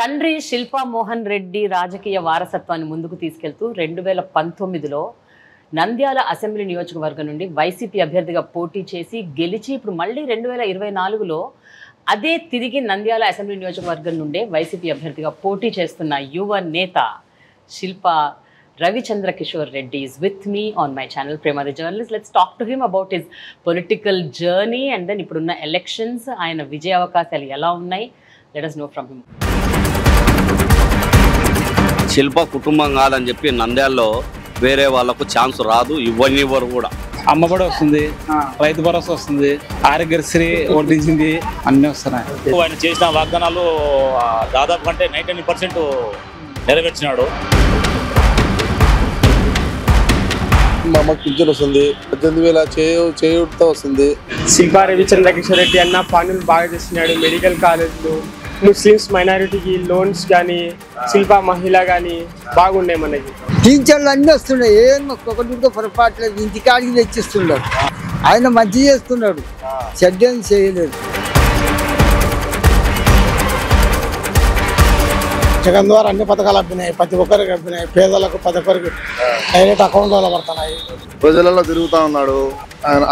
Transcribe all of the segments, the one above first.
తండ్రి శిల్పా మోహన్ రెడ్డి రాజకీయ వారసత్వాన్ని ముందుకు తీసుకెళ్తూ 2019లో నంద్యాల అసెంబ్లీ నియోజకవర్గం నుండి వైసీపీ అభ్యర్థిగా పోటీ చేసి గెలిచి ఇప్పుడు మళ్ళీ 2024లో అదే తిరిగి నంద్యాల అసెంబ్లీ నియోజకవర్గం నుండే వైసీపీ అభ్యర్థిగా పోటీ చేస్తున్న యువ నేత Shilpa Ravichandra Kishore Reddy is with me on my channel Prema the Journalist. Let's talk to him about his political journey and then ippudunna elections ayana vijay avakasalu ela unnai. Let us know from him. శిల్ప కుటుంబం కాదని చెప్పి నంద్యాలలో వేరే వాళ్ళకు chance రాదు, ఇవ్వనివ్వరు కూడా. అమ్మబడి వస్తుంది, రైతు భరోసా వస్తుంది, ఆరోగ్యశ్రీ ఓటించింది, అన్నీ వస్తున్నాయి. ఆయన చేసిన వాగ్దానాలు దాదాపు కంటే 99% నెరవేర్చినాడు. మా అమ్మకి పింఛన్ వస్తుంది, 18,000 చేయూతో వస్తుంది. శిల్పా రవిచంద్ర కిషోర్ రెడ్డి అన్న పనులు బాగా చేస్తున్నాడు. మెడికల్ కాలేజ్లు, ముస్లిమ్స్ మైనారిటీకి లోన్స్ కానీ, శిల్పా మహిళ కానీ బాగున్నాయి. మనకి పింఛన్లు అన్నీ వస్తున్నాయి, ఏం ఒకటి పొరపాట్లేదు, ఇంటికాడికి తెచ్చిస్తున్నాడు. ఆయన మంచి చేస్తున్నాడు, చెడ్డ చేయలేదు. జగన్ ద్వారా అన్ని పథకాలు అబ్బినాయి, ప్రతి ఒక్కరికి అబ్బినాయి. పేదలకు ప్రతి ఒక్కరికి డైరెక్ట్ అకౌంట్లో పడుతున్నాయి. ప్రజలలో తిరుగుతూ ఉన్నాడు.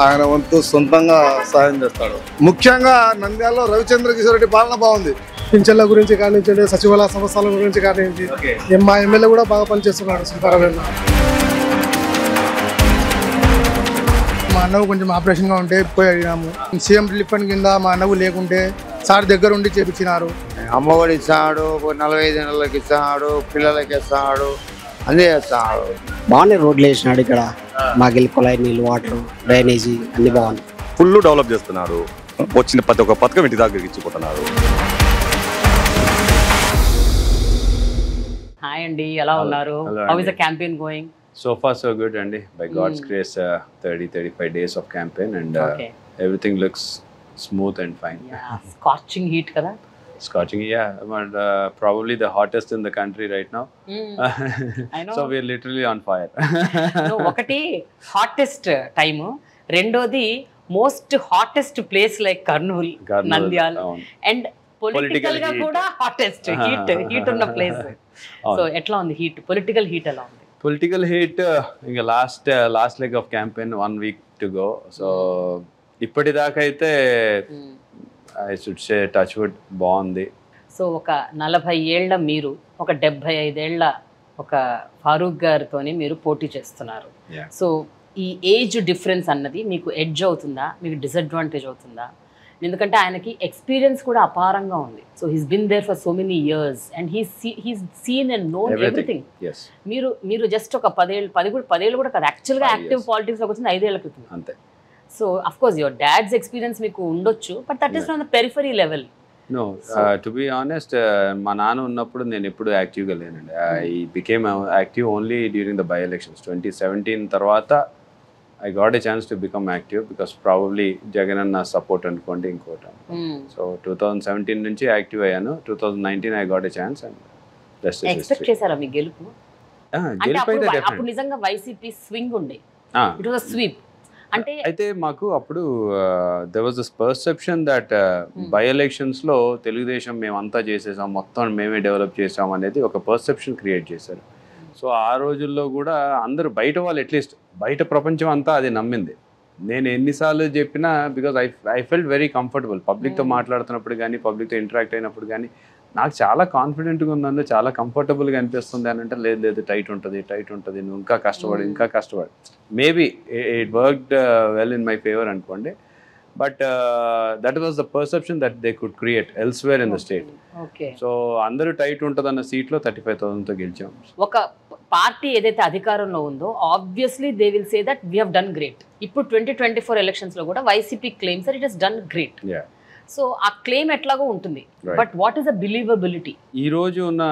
ఆయన వంతు సొంతంగా సాయం చేస్తాడు. ముఖ్యంగా నంద్యాలలో రవిచంద్ర కిషోర్ రెడ్డి పాలన బాగుంది. పింఛన్ల గురించి కానించండి, సచివాలయ సమస్యల గురించి కానించి మా ఎమ్మెల్యే కూడా బాగా పనిచేస్తున్నాడు. శిల్పారావు మా అన్నవు కొంచెం ఆపరేషన్గా ఉంటే పోయి అడిగినాము. సీఎం రిలీఫ్ ఫండ్ కింద మా అన్నవు లేకుంటే సార్ దగ్గర ఉండి చేపించినారు. అమ్మఒడి ఇస్తాడు, 45 నెలలకి ఇస్తాడు, పిల్లలకి ఇస్తాడు, అన్నీ చేస్తాడు. బాగానే రోడ్లు వేసినాడు. ఇక్కడ మాకెళ్ళి కుళాయి నీళ్ళు, వాటర్, డ్రైనేజీ అన్ని బాగున్నాయి. ఫుల్ డెవలప్ చేస్తున్నారు. వచ్చిన ప్రతి ఒక్క పథకం ఇంటి దగ్గరికి ఇచ్చిపోతున్నారు. హాయ్ అండి, ఎలా ఉన్నారు? How is the campaign going? So far so good, Andy. By God's grace, 30-35 days of campaign and everything looks smooth and fine. Yeah, scorching heat kada? Scorching, yeah, but probably the hottest in the country right now. I know. So we're literally on fire. No, ఒకటి hottest time, రెండోది most hottest place like Kurnool, Nandyal, and political గా కూడా hottest heat ఉన్న place. So ఎట్లా ఉంది heat, political heat ఎలా ఉంది? Political heat, ఇంకా last leg of campaign, 1 week to go. So ఇప్పటిదాకా అయితే I should say touch wood బాగుంది. సో ఒక 40 ఏళ్ల మీరు, ఒక 75 ఏళ్ల ఒక ఫారూక్ గారితోని మీరు పోటీ చేస్తున్నారు. సో ఈ ఏజ్ డిఫరెన్స్ అన్నది మీకు ఎడ్జ్ అవుతుందా, మీకు డిసడ్వాంటేజ్ అవుతుందా? ఎందుకంటే ఆయనకి ఎక్స్పీరియన్స్ కూడా అపారంగా ఉంది. So he's been there for so many years and he's seen and known everything. మీరు జస్ట్ ఒక 10 ఏళ్ళు కూడా కాదు, యాక్చువల్గా యాక్టివ్ పాలిటిక్స్లోకి వచ్చింది 5 ఏళ్ల క్రితం అంతే. So of course your dad's experience మీకు ఉండొచ్చు, but that is from the periphery level. No, to be honest, మా నాన్న ఉన్నప్పుడు నేను ఎప్పుడు యాక్టివ్గా లేనండి. I became active only during the by elections. 2017 తర్వాత I got a chance to become active because probably Jagan and support అనుకోండి ఇంకోటి. సో 2017 నుంచి యాక్టివ్ అయ్యాను. 2019 I got a chance and rest is expect history. చేశారా మీ గెలుపు? అప్పుడు నిజంగా YCP swing ఉండే, ఇట్ వాస్ స్వీప్ అంటే. అయితే మాకు అప్పుడు there was this perception that by elections లో తెలుగుదేశం మేమంతా చేసేసాం, మొత్తం మేమే డెవలప్ చేసాం అనేది ఒక పర్సెప్షన్ క్రియేట్ చేశారు. సో ఆ రోజుల్లో కూడా అందరూ బయట వాళ్ళు, అట్లీస్ట్ బయట ప్రపంచం అంతా అది నమ్మింది. నేను ఎన్నిసార్లు చెప్పినా, because I felt very comfortable పబ్లిక్తో మాట్లాడుతున్నప్పుడు కానీ, పబ్లిక్తో ఇంటరాక్ట్ అయినప్పుడు కానీ నాకు చాలా కాన్ఫిడెంట్గా ఉందని, చాలా కంఫర్టబుల్గా అనిపిస్తుంది అని. అంటే లేదు టైట్ ఉంటుంది, నువ్వు ఇంకా కష్టపడి maybe it worked well in my favour అనుకోండి. But that was the perception that they could create elsewhere in the state. So అందరూ టైట్ ఉంటుందన్న సీట్లో 35,000తో గెలిచాం. ఒక పార్టీ ఏదైతే అధికారంలో ఉందో obviously they will say that we have done great. ఇప్పుడు 2024 ఎలక్షన్స్ లో కూడా YCP claims that it has done great. So ఆ క్లెయిమ్ ఎట్లాగో ఉంటుంది, but what is the believability? ఈ రోజు ఉన్న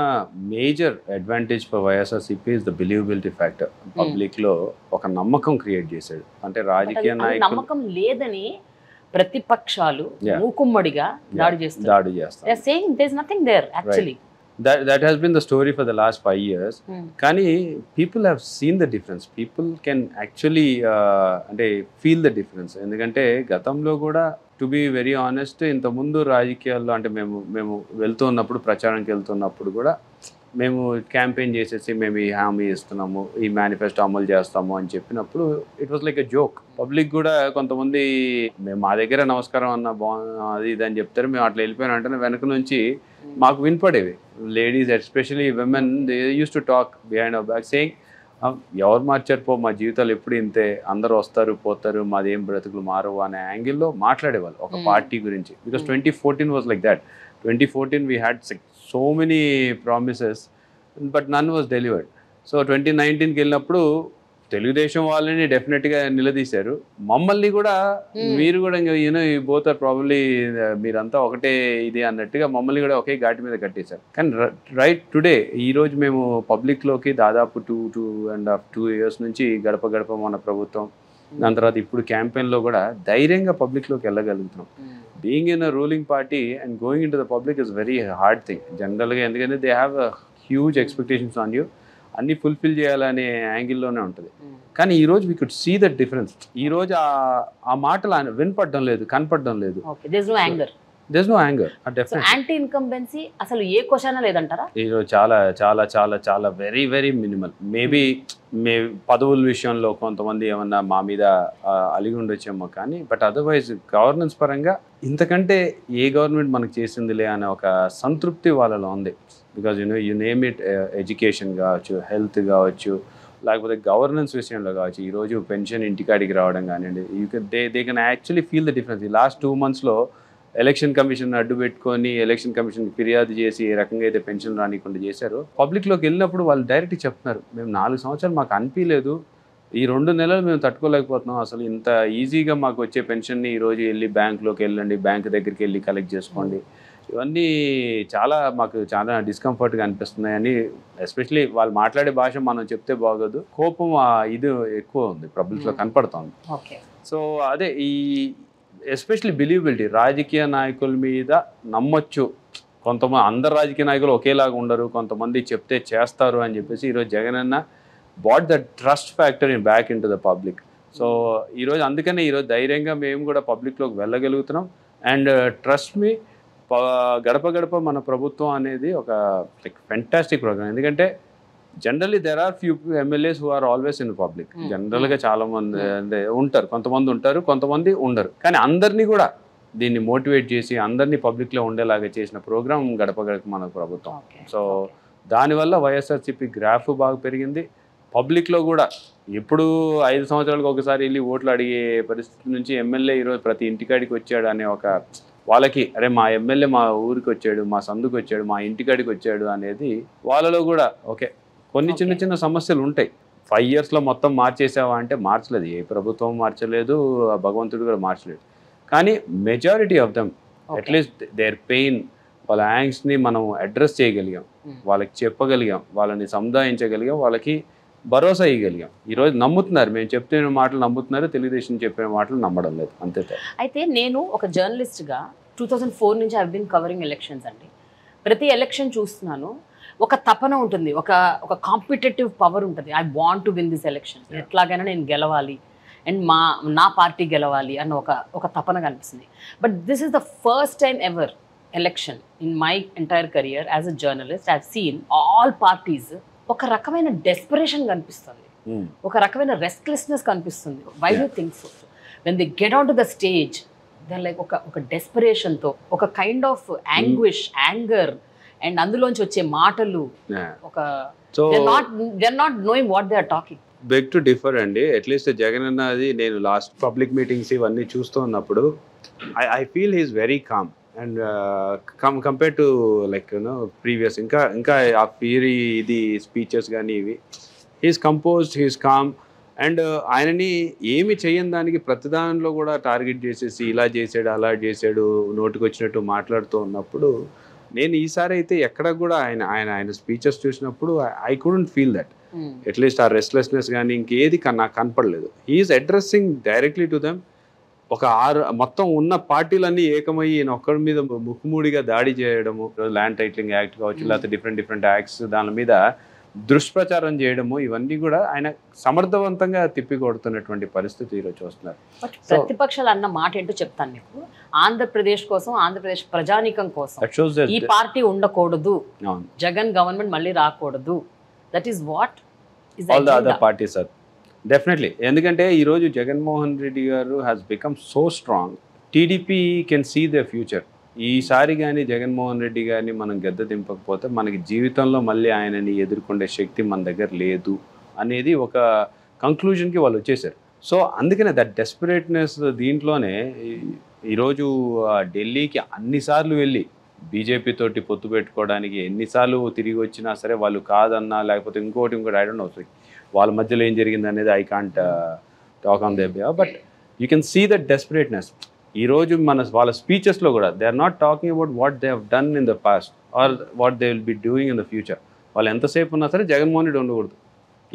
major advantage for YSRCP is the believability factor. Public లో ఒక నమ్మకం క్రియేట్ చేశాడు. అంటే రాజకీయ నాయకులు నమ్మకం లేదని ప్రతిపక్షాలు మూకుమ్మడిగా దాడి చేస్తారు. They are saying there is nothing there actually. that has been the story for the last 5 years. కానీ people have seen the difference. People can actually అంటే feel the difference. ఎందుకంటే గతంలో కూడా టు బి వెరీ ఆనెస్ట్ ఇంతకుముందు రాజకీయాల్లో అంటే మేము వెళ్తున్నప్పుడు ప్రచారానికి వెళ్తున్నప్పుడు కూడా మేము క్యాంపెయిన్ చేసేసి మేము ఈ హామీ ఇస్తున్నాము, ఈ మేనిఫెస్టో అమలు చేస్తాము అని చెప్పినప్పుడు it was like a joke. Public కూడా కొంతమంది మేము మా దగ్గర నమస్కారం అన్న అది ఇది అని చెప్తారు, మేము అట్లా వెళ్ళిపోయిన అంటే వెనక నుంచి మాకు వినపడేవి. Ladies especially women they use to talk behind our back saying ఎవరు మార్చారు పో, మా జీవితాలు ఎప్పుడు ఇంతే, అందరూ వస్తారు పోతారు, మాది ఏం బ్రతుకులు మారవు అనే యాంగిల్లో మాట్లాడేవాళ్ళు ఒక పార్టీ గురించి. Because 2014 was like that. 2014 we had so many promises but none was delivered. So 2019కి వెళ్ళినప్పుడు తెలుగుదేశం వాళ్ళని డెఫినెట్గా నిలదీశారు, మమ్మల్ని కూడా మీరు కూడా యూనో బోత్ ఆర్ ప్రాబబ్లీ మీరంతా ఒకటే ఇది అన్నట్టుగా మమ్మల్ని కూడా ఒకే ఘాటి మీద కట్టేశారు. కానీ రైట్ టుడే ఈరోజు మేము పబ్లిక్లోకి దాదాపు 2.5 years నుంచి గడప గడప మన ప్రభుత్వం, దాని తర్వాత ఇప్పుడు క్యాంపెయిన్లో కూడా ధైర్యంగా పబ్లిక్లోకి వెళ్ళగలుగుతున్నాం. Being in a ruling party and going in to the public is very hard thing జనరల్గా, ఎందుకంటే they have a huge expectations on you, అన్ని ఫుల్ఫిల్ చేయాలనే యాంగిల్లోనే ఉంటుంది. కానీ ఈరోజు we could see that difference. ఈరోజు ఆ మాటలు వినపడడం లేదు, కనపడడం లేదు. There's no anger. So anti-incumbency అసలు ఏ క్వశ్చన్ లేదంటారా? ఈరోజు చాలా చాలా చాలా చాలా వెరీ వెరీ మినిమల్. మేబీ పదవుల విషయంలో కొంతమంది ఏమన్నా మా మీద అలిగి ఉండొచ్చేమో కానీ బట్ అదర్వైజ్ గవర్నెన్స్ పరంగా ఇంతకంటే ఏ గవర్నమెంట్ మనకు చేసిందిలే అనే ఒక సంతృప్తి వాళ్ళలో ఉంది. Because you name it, education కావచ్చు, హెల్త్ కావచ్చు, లేకపోతే గవర్నెన్స్ విషయంలో కావచ్చు, ఈరోజు పెన్షన్ ఇంటికాడికి రావడం కానివ్వండి, they can actually feel the difference. ఈ లాస్ట్ 2 monthsలో ఎలక్షన్ కమిషన్ అడ్డు పెట్టుకొని ఎలక్షన్ కమిషన్కి ఫిర్యాదు చేసి ఏ రకంగా అయితే పెన్షన్ రానికుండా చేశారో, పబ్లిక్లోకి వెళ్ళినప్పుడు వాళ్ళు డైరెక్ట్గా చెప్తున్నారు, మేము 4 సంవత్సరాలు మాకు అనిపించలేదు, ఈ 2 నెలలు మేము తట్టుకోలేకపోతున్నాం, అసలు ఇంత ఈజీగా మాకు వచ్చే పెన్షన్ని ఈరోజు వెళ్ళి బ్యాంకులోకి వెళ్ళండి, బ్యాంక్ దగ్గరికి వెళ్ళి కలెక్ట్ చేసుకోండి, ఇవన్నీ మాకు చాలా డిస్కంఫర్ట్గా అనిపిస్తున్నాయని. ఎస్పెషలీ వాళ్ళు మాట్లాడే భాష మనం చెప్తే బాగోదు, కోపం ఇది ఎక్కువ ఉంది పబ్లిక్లో కనపడుతుంది. సో అదే ఈ ఎస్పెషలీ బిలీవబిలిటీ, రాజకీయ నాయకుల మీద నమ్మొచ్చు. కొంతమంది అందరు రాజకీయ నాయకులు ఒకేలాగా ఉండరు, కొంతమంది చెప్తే చేస్తారు అని చెప్పేసి ఈరోజు Jagan Anna bought the trust factor in back into the public. So ఈరోజు అందుకనే ఈరోజు ధైర్యంగా మేము కూడా పబ్లిక్లోకి వెళ్ళగలుగుతున్నాం. అండ్ ట్రస్ట్ మీ, గడప గడప మన ప్రభుత్వం అనేది ఒక ఫెంటాస్టిక్ ప్రోగ్రామ్. ఎందుకంటే generally there are few MLAs who are always in public. జనరల్గా చాలా మంది అంటే ఉంటారు, కొంతమంది ఉండరు. కానీ అందరినీ కూడా దీన్ని మోటివేట్ చేసి అందరినీ పబ్లిక్లో ఉండేలాగా చేసిన ప్రోగ్రామ్ గడప గడప మన ప్రభుత్వం. సో దానివల్ల వైఎస్ఆర్సీపీ గ్రాఫ్ బాగా పెరిగింది. పబ్లిక్లో కూడా ఎప్పుడు 5 సంవత్సరాలకు ఒకసారి వెళ్ళి ఓట్లు అడిగే పరిస్థితి నుంచి ఎమ్మెల్యే ఈరోజు ప్రతి ఇంటికాడికి వచ్చాడు అనే ఒక వాళ్ళకి, అరే మా ఎమ్మెల్యే మా ఊరికి వచ్చాడు, మా సందుకు వచ్చాడు, మా ఇంటికాడికి వచ్చాడు అనేది వాళ్ళలో కూడా. ఓకే, కొన్ని చిన్న చిన్న సమస్యలు ఉంటాయి. 5 yearsలో మొత్తం మార్చేసావా అంటే మార్చలేదు, ఏ ప్రభుత్వం మార్చలేదు, భగవంతుడు కూడా మార్చలేదు. కానీ majority of them at least their pain, వాళ్ళ యాంగ్స్ని మనం అడ్రస్ చేయగలిగాం, వాళ్ళకి చెప్పగలిగాం, వాళ్ళని సముదాయించగలిగాం, వాళ్ళకి భరోసా ఇవ్వగలిగాం. ఈరోజు నమ్ముతున్నారు, మేము చెప్పిన మాటలు నమ్ముతున్నారు, తెలుగుదేశం చెప్పిన మాటలు నమ్మడం లేదు, అంతే. అయితే నేను ఒక జర్నలిస్ట్గా 2004 నుంచి ఐ బీన్ కవరింగ్ ఎలక్షన్స్ అండి. ప్రతి ఎలక్షన్ చూస్తున్నాను, ఒక తపన ఉంటుంది, ఒక కాంపిటేటివ్ పవర్ ఉంటుంది. I want to win this election, ఎట్లాగైనా నేను గెలవాలి అండ్ నా పార్టీ గెలవాలి అన్న ఒక తపన కనిపిస్తుంది. But this is the first time ever election in my entire career as a journalist I have seen all parties ఒక రకమైన డెస్పరేషన్ కనిపిస్తుంది, ఒక రకమైన రెస్ట్లెస్నెస్ కనిపిస్తుంది. Why do think so? When they get on to the stage they like ఒక డెస్పరేషన్తో, ఒక kind of anguish, anger, and అందులోంచి వచ్చే మాటలు they're not knowing what they are talking. Beg to differ అండి. అట్లీస్ట్ జగన్ అన్నది నేను లాస్ట్ పబ్లిక్ మీటింగ్స్ ఇవన్నీ చూస్తూ ఉన్నప్పుడు I feel he's very calm and compare to like previous ఇంకా ఆ ఫియరీ ఇది స్పీచెస్ కానీ ఇవి, he's composed, he's calm. And ఆయనని ఏమి చేయని దానికి ప్రతిదానిలో కూడా టార్గెట్ చేసేసి ఇలా చేసాడు అలా చేసాడు నోటికి వచ్చినట్టు మాట్లాడుతూ ఉన్నప్పుడు నేను ఈసారి అయితే ఎక్కడ కూడా ఆయన స్పీచెస్ చూసినప్పుడు I couldn't feel that. At least ఆ రెస్ట్లెస్నెస్ కానీ ఇంకేది నాకు కనపడలేదు. He's addressing directly to them. ఒక 6 మొత్తం ఉన్న పార్టీలన్నీ ఏకమయ్యి ఈయన ఒక్కడి మీద ముక్కుమూడిగా దాడి చేయడము, ల్యాండ్ టైటిలింగ్ యాక్ట్ కావచ్చు, లేకపోతే డిఫరెంట్ యాక్ట్స్ దాని మీద దుష్ప్రచారం చేయడము, ఇవన్నీ కూడా ఆయన సమర్థవంతంగా తిప్పికొడుతున్నటువంటి పరిస్థితి ఈరోజు చూస్తున్నారు. ప్రతిపక్షాలు అన్న మాట ఏంటో చెప్తాను మీకు. ఆంధ్రప్రదేశ్ కోసం, ఆంధ్రప్రదేశ్ ప్రజానీకం కోసం ఈ పార్టీ ఉండకూడదు, జగన్ గవర్నమెంట్ మళ్ళీ రాకూడదు. That is what is all the other parties are definitely. ఎందుకంటే ఈరోజు Jaganmohan Reddy garu has become so strong. TDP can see the future. ఈసారి కానీ జగన్మోహన్ రెడ్డి గారిని మనం గద్దె దింపకపోతే మనకి జీవితంలో మళ్ళీ ఆయనని ఎదుర్కొనే శక్తి మన దగ్గర లేదు అనేది ఒక కంక్లూజన్కి వాళ్ళు వచ్చేసారు. సో అందుకనే దట్ డెస్పరేట్నెస్ దీంట్లోనే ఈరోజు ఢిల్లీకి అన్నిసార్లు వెళ్ళి బీజేపీ తోటి పొత్తు పెట్టుకోవడానికి ఎన్నిసార్లు తిరిగి వచ్చినా సరే వాళ్ళు కాదన్నా, లేకపోతే ఇంకోటి ఐ డోంట్ నో వాళ్ళ మధ్యలో ఏం జరిగింది అనేది I can't talk on they behalf. But you can see that desperateness. ఈరోజు వాళ్ళ స్పీచెస్లో కూడా they are not talking about what they have done in the past or what they will be doing in the future. వాళ్ళు ఎంతసేపు ఉన్నా సరే జగన్మోహన్ రెడ్డి ఉండకూడదు.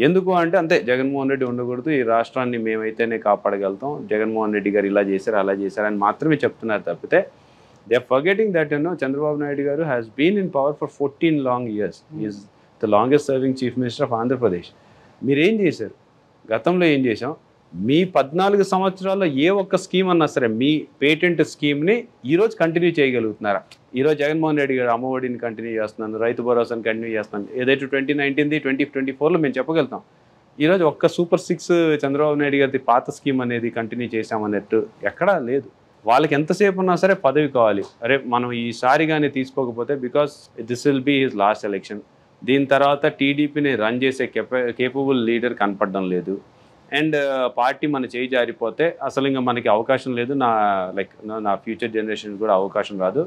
ఎందుకు అంటే అంతే, జగన్మోహన్ రెడ్డి ఉండకూడదు, ఈ రాష్ట్రాన్ని మేమైతేనే కాపాడగలుగుతాం, జగన్మోహన్ రెడ్డి గారు ఇలా చేశారు అలా చేశారు అని మాత్రమే చెప్తున్నారు తప్పితే they are forgetting that Chandrababu Naidu garu has been in power for 14 long years. Is the longest serving chief minister of Andhra Pradesh. మీరేం చేశారు? గతంలో ఏం చేశాం? మీ 14 సంవత్సరాల్లో ఏ ఒక్క స్కీమ్ అన్నా సరే మీ పేటెంట్ స్కీమ్ని ఈరోజు కంటిన్యూ చేయగలుగుతున్నారా? ఈరోజు జగన్మోహన్ రెడ్డి గారు అమ్మఒడిని కంటిన్యూ చేస్తున్నాను, రైతు భరోసాని కంటిన్యూ చేస్తున్నాను, ఏదైతే 2019 2024లో మేము చెప్పగలుగుతాం. ఈరోజు ఒక్క సూపర్ 6 చంద్రబాబు నాయుడు గారి పాత స్కీమ్ అనేది కంటిన్యూ చేశామన్నట్టు ఎక్కడా లేదు. వాళ్ళకి ఎంతసేపు ఉన్నా సరే పదవి కావాలి. అరే మనం ఈసారి కానీ తీసుకోకపోతే because this will be his last election, దీని తర్వాత టీడీపీని రన్ చేసే కేపబుల్ లీడర్ కనపడడం లేదు, అండ్ పార్టీ మన చేయి జారిపోతే అసలు ఇంకా మనకి అవకాశం లేదు, నా ఫ్యూచర్ జనరేషన్ కూడా అవకాశం రాదు.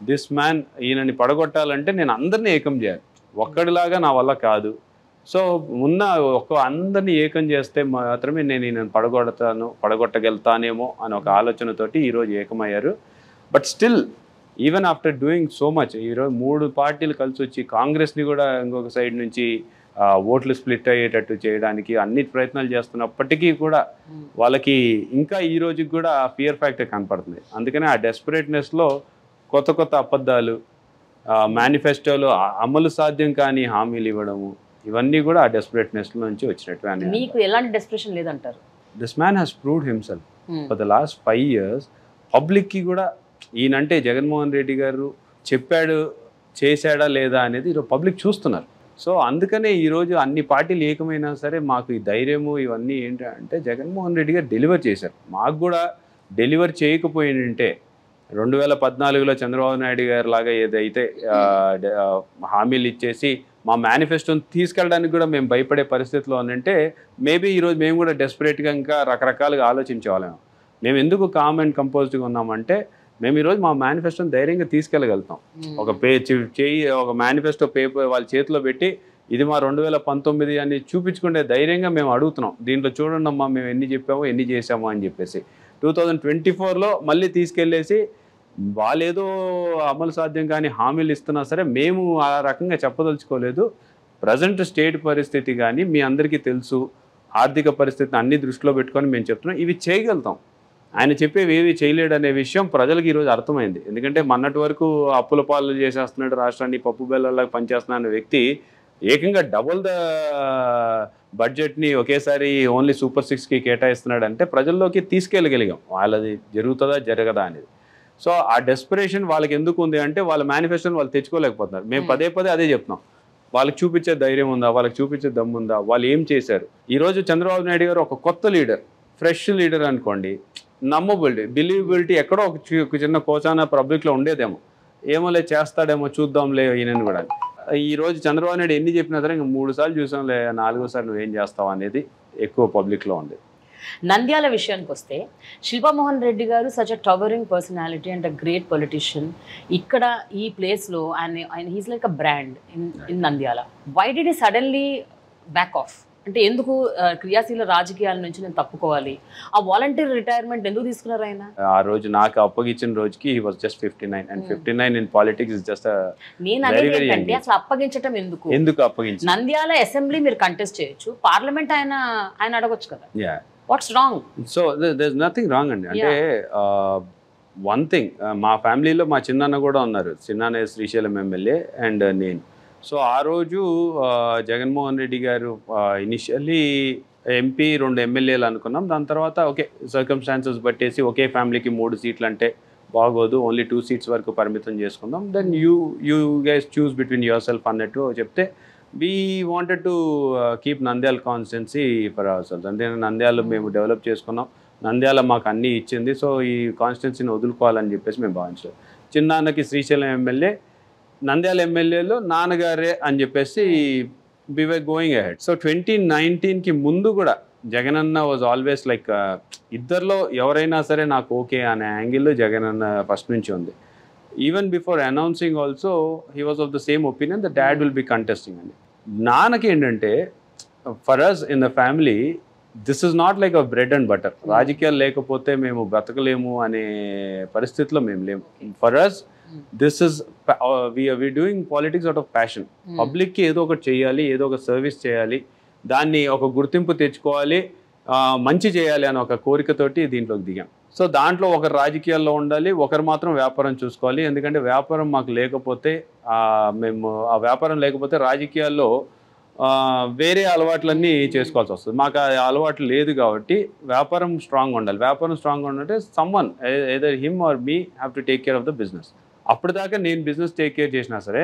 దిస్ మ్యాన్ ఈయనని పడగొట్టాలంటే నేను అందరినీ ఏకం చేయాలి, ఒక్కడిలాగా నా వల్ల కాదు. సో అందరినీ ఏకం చేస్తే మాత్రమే నేను ఈయనని పడగొట్టగలుగుతానేమో అని ఒక ఆలోచనతోటి ఈరోజు ఏకమయ్యారు. But still even after doing so much, ఈరోజు 3 పార్టీలు కలిసి వచ్చి కాంగ్రెస్ని కూడా ఇంకొక సైడ్ నుంచి ఓట్లు స్ప్లిట్ అయ్యేటట్టు చేయడానికి అన్ని ప్రయత్నాలు చేస్తున్నప్పటికీ కూడా వాళ్ళకి ఇంకా ఈ రోజుకి కూడా ఫియర్ ఫ్యాక్టర్ కనపడుతుంది. అందుకనే ఆ డెస్పరేట్నెస్లో కొత్త అబద్ధాలు, మేనిఫెస్టోలో అమలు సాధ్యం కానీ హామీలు ఇవ్వడము, ఇవన్నీ కూడా ఆ డెస్పరేట్నెస్ నుంచి వచ్చినట్టు. మీకు ఎలాంటి డెస్పరేషన్ లేదంటారు? This man has proved himself for the last 5 years. పబ్లిక్కి కూడా ఈయనంటే జగన్మోహన్ రెడ్డి గారు చెప్పాడు చేశాడా లేదా అనేది ఈరోజు పబ్లిక్ చూస్తున్నారు. సో అందుకనే ఈరోజు అన్ని పార్టీలు ఏకమైనా సరే మాకు ఈ ధైర్యము ఇవన్నీ ఏంటంటే జగన్మోహన్ రెడ్డి గారు డెలివర్ చేశారు. మాకు కూడా డెలివర్ చేయకపోయింటే 2014లో చంద్రబాబు నాయుడు గారు లాగా ఏదైతే హామీలు ఇచ్చేసి మా మేనిఫెస్టోని తీసుకెళ్ళడానికి కూడా మేము భయపడే పరిస్థితిలో ఉందంటే మేబీ ఈరోజు మేము కూడా డెస్పరేట్గా ఇంకా రకరకాలుగా ఆలోచించేవాళ్ళం. మేము ఎందుకు కామ్ అండ్ కంపోజ్డ్గా ఉన్నామంటే మేము ఈరోజు మా మేనిఫెస్టోని ధైర్యంగా తీసుకెళ్ళగలుగుతాం. ఒక మేనిఫెస్టో పేపర్ వాళ్ళ చేతిలో పెట్టి ఇది మా 2019 అని చూపించుకునే ధైర్యంగా మేము అడుగుతున్నాం. దీంట్లో చూడండి అమ్మా మేము ఎన్ని చెప్పామో ఎన్ని చేసామో అని చెప్పేసి 2024లో మళ్ళీ తీసుకెళ్ళేసి వాళ్ళేదో అమలు సాధ్యం కానీ హామీలు ఇస్తున్నా సరే మేము ఆ రకంగా చెప్పదలుచుకోలేదు. ప్రజెంట్ స్టేట్ పరిస్థితి కానీ మీ అందరికీ తెలుసు, ఆర్థిక పరిస్థితిని అన్ని దృష్టిలో పెట్టుకొని మేము చెప్తున్నాం ఇవి చేయగలుగుతాం. ఆయన చెప్పేవి ఏవి చేయలేడు అనే విషయం ప్రజలకు ఈరోజు అర్థమైంది. ఎందుకంటే మొన్నటి వరకు అప్పుల పాలు చేసేస్తున్నాడు, రాష్ట్రాన్ని పప్పు బెల్లలాగా పనిచేస్తున్న అనే వ్యక్తి ఏకంగా డబుల్ ద బడ్జెట్ని ఒకేసారి ఓన్లీ సూపర్ 6కి కేటాయిస్తున్నాడు అంటే ప్రజల్లోకి తీసుకెళ్ళగలిగాం. వాళ్ళది జరుగుతుందా జరగదా అనేది. సో ఆ డెస్పరేషన్ వాళ్ళకి ఎందుకు ఉంది అంటే వాళ్ళ మేనిఫెస్టోని వాళ్ళు తెచ్చుకోలేకపోతున్నారు. మేము పదే అదే చెప్తున్నాం. వాళ్ళకి చూపించే ధైర్యం ఉందా, వాళ్ళకి చూపించే దమ్ము ఉందా, వాళ్ళు ఏం చేశారు? ఈరోజు చంద్రబాబు నాయుడు గారు ఒక కొత్త లీడర్, ఫ్రెష్ లీడర్ అనుకోండి, నమ్మబిలిటీ బిలీవబిలిటీ ఎక్కడో ఒక చిన్న కోచాన పబ్లిక్లో ఉండేదేమో, ఏమోలే చేస్తాడేమో చూద్దాంలే ఈయనని కూడా. ఈరోజు చంద్రబాబు నాయుడు ఎన్ని చెప్పినా సరే ఇంకా 3 సార్లు చూసాంలే, 4వసారి నువ్వేం చేస్తావు అనేది ఎక్కువ పబ్లిక్లో ఉంది. నంద్యాల విషయానికి వస్తే Shilpa Mohan Reddy garu such a towering personality and a great politician. ఇక్కడ ఈ ప్లేస్లో ఆయన he's like a brand in Nandyal. Why did he suddenly back off? అంటే ఎందుకు క్రియాశీల రాజకీయాల నుంచి నేను తప్పుకోవాలి, ఆ వాలంటీర్ రిటైర్మెంట్ ఎందుకు తీసుకున్నారు ఆయన? ఆ రోజు నాకు అప్పగించిన రోజుకి he was just 59 and 59 in politics is just నేను అనేది ఏంటంటే అసలు అప్పగించడం ఎందుకు అప్పగించి? నంద్యాల అసెంబ్లీ మీరు కంటెస్ట్ చేయొచ్చు, పార్లమెంట్ ఆయన అడగొచ్చు కదా. What's wrong? So there's nothing wrong అండి. అంటే వన్ థింగ్, మా ఫ్యామిలీలో మా చిన్నాన్న కూడా ఉన్నారు. చిన్నాన్న శ్రీశైలం ఎమ్మెల్యే అండ్ నేను. సో ఆ రోజు జగన్మోహన్ రెడ్డి గారు ఇనిషియల్లీ ఎంపీ 2 ఎమ్మెల్యేలు అనుకున్నాం. దాని తర్వాత ఓకే సర్కమ్స్టాన్సెస్ బట్టేసి ఒకే ఫ్యామిలీకి 3 సీట్లు అంటే బాగోదు, ఓన్లీ 2 సీట్స్ వరకు పరిమితం చేసుకుందాం, then you guys choose between yourself అన్నట్టు చెప్తే we wanted to keep Nandyal constituency for ourself. అంటే నంద్యాల మేము డెవలప్ చేసుకున్నాం, నంద్యాల మాకు అన్నీ ఇచ్చింది, సో ఈ కాన్స్టిట్యున్సీని వదులుకోవాలని చెప్పేసి మేము భావించాం. చిన్నాన్నకి శ్రీశైలం ఎమ్మెల్యే, నంద్యాల ఎమ్మెల్యేలో నాన్నగారే అని చెప్పేసి we were going ahead. So 2019కి ముందు కూడా జగనన్న వాజ్ ఆల్వేస్ లైక్ ఇద్దరిలో ఎవరైనా సరే నాకు ఓకే అనే యాంగిల్లో జగనన్న ఫస్ట్ నుంచి ఉంది. Even before announcing also he was of the same opinion the dad will be contesting అని. నాన్నకి ఏంటంటే for us in the family this is not like a bread and butter. రాజకీయాలు లేకపోతే మేము బ్రతకలేము అనే పరిస్థితిలో మేము లేము. For us this is we doing politics out of passion. పబ్లిక్కి ఏదో ఒకటి చేయాలి, ఏదో ఒక సర్వీస్ చేయాలి, దాన్ని ఒక గుర్తింపు తెచ్చుకోవాలి, మంచి చేయాలి అని ఒక కోరికతోటి దీంట్లోకి దిగాం. సో దాంట్లో ఒకరు రాజకీయాల్లో ఉండాలి, ఒకరు మాత్రం వ్యాపారం చూసుకోవాలి. ఎందుకంటే వ్యాపారం మాకు లేకపోతే మేము ఆ వ్యాపారం లేకపోతే రాజకీయాల్లో వేరే అలవాట్లన్నీ చేసుకోవాల్సి వస్తుంది. మాకు ఆ అలవాటు లేదు కాబట్టి వ్యాపారం స్ట్రాంగ్ ఉండాలి. వ్యాపారం స్ట్రాంగ్ ఉండాలంటే someone either him or me have to take care of the business. అప్పటిదాకా నేను బిజినెస్ టేక్ కేర్ చేసినా సరే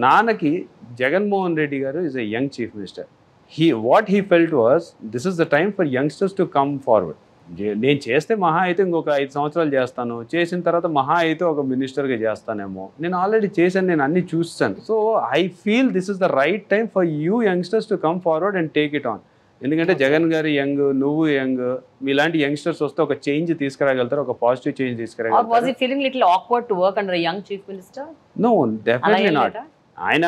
నాన్నకి జగన్మోహన్ రెడ్డి గారు is a young chief minister. What he felt was this is the time for youngsters to come forward. నేను చేస్తే మహా అయితే ఇంకొక 5 సంవత్సరాలు చేస్తాను, చేసిన తర్వాత మహా అయితే ఒక మినిస్టర్గా చేస్తానేమో, నేను ఆల్రెడీ చేశాను, నేను అన్ని చూస్తాను. So I feel this is the right time for you youngsters to come forward and take it on. ఎందుకంటే జగన్ గారు యంగ్, నువ్వు యంగ్, మీలాంటి యంగ్స్టర్స్ వస్తే ఒక చేంజ్ తీసుకురాగలుగుతారు, ఒక పాజిటివ్ చేంజ్ తీసుకురాగలుగుతారు. Was he feeling little awkward to work under a young chief minister? No, definitely not. ఆయన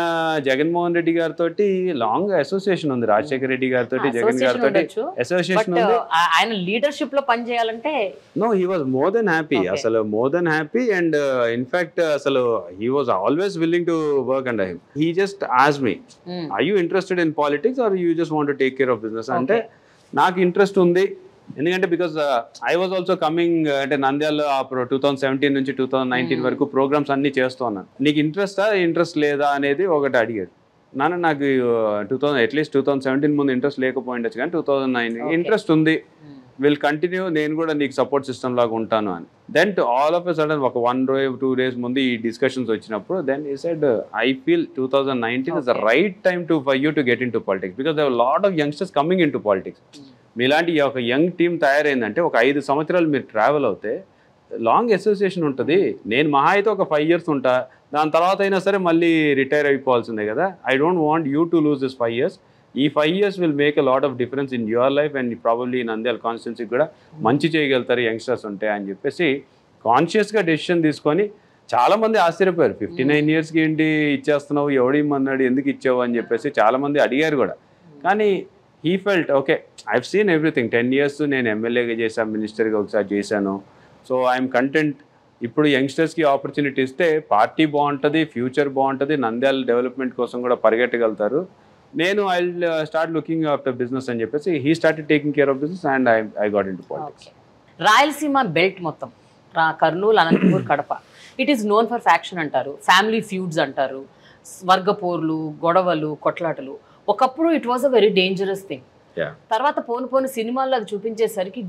జగన్మోహన్ రెడ్డి గారితో లాంగ్ అసోసియేషన్ ఉంది, రాజశేఖర రెడ్డి గారితో జగన్ గారితో అసోసియేషన్ ఉంది. ఆయన లీడర్షిప్ లో పని చేయాలంటే no he was more than happy, అసలు more than happy. And in fact అసలు he was always willing to work under him. He just asked me, are you interested in politics are you just want to take care of business అంటే నాకు interest ఉంది. ఎందుకంటే because I was also coming, అంటే నంద్యాలలో 2017 నుంచి 2019 వరకు programmes అన్ని చేస్తూ ఉన్నాను. నీకు ఇంట్రెస్ట్ లేదా అనేది ఒకటి అడిగాడు. నాకు అట్లీస్ట్ 2017 ముందు ఇంట్రెస్ట్ లేకపోయిండొచ్చు, కానీ 2009 ఇంట్రెస్ట్ ఉంది, విల్ కంటిన్యూ, నేను కూడా నీకు సపోర్ట్ సిస్టమ్ లాగా ఉంటాను అని. Then all of a sudden ఒక 1 day 2 days ముందు ఈ డిస్కషన్స్ వచ్చినప్పుడు then he said I feel 2019 is the right time for you to get into politics because there are lot of youngsters coming into politics. మీలాంటి ఒక young team తయారైందంటే ఒక 5 సంవత్సరాలు మీరు travel అవుతే long association ఉంటుంది. నేను మహా అయితే ఒక 5 years ఉంటా, దాని తర్వాత అయినా సరే మళ్ళీ రిటైర్ అయిపోవాల్సిందే కదా. I don't want you to lose this 5 years. ఈ 5 years will make a lot of difference in your life and probably Nandyal కాన్స్టిట్యున్సీకి కూడా మంచి చేయగలుగుతారు యంగ్స్టర్స్ ఉంటే అని చెప్పేసి కాన్షియస్గా డెసిషన్ తీసుకొని చాలామంది ఆశ్చర్యపోయారు. 59 yearsకి ఏంటి ఇచ్చేస్తున్నావు, ఎవడిమ్మన్నాడు, ఎందుకు ఇచ్చావు అని చెప్పేసి చాలామంది అడిగారు కూడా. కానీ he felt okay, I've seen everything. 10 years నేను ఎమ్మెల్యేగా చేశాను, మినిస్టర్గా ఒకసారి చేశాను, సో ఐఎమ్ కంటెంట్. ఇప్పుడు యంగ్స్టర్స్కి ఆపర్చునిటీ ఇస్తే పార్టీ బాగుంటుంది, ఫ్యూచర్ బాగుంటుంది, నంద్యాల డెవలప్మెంట్ కోసం కూడా పరిగెట్టగలుగుతారు. నేను I start looking after business అని చెప్పేసి he started taking care of business and I got into politics. Rayalaseema belt మొత్తం Kurnool, Anantapur, Kadapa it is known for faction అంటారు, ఫ్యామిలీ ఫ్యూడ్స్ అంటారు, వర్గపోర్లు, గొడవలు, కొట్లాటలు. ఒకప్పుడు it was a very dangerous thing. తర్వాత పోను సినిమాల్లో అది చూపించేసరికి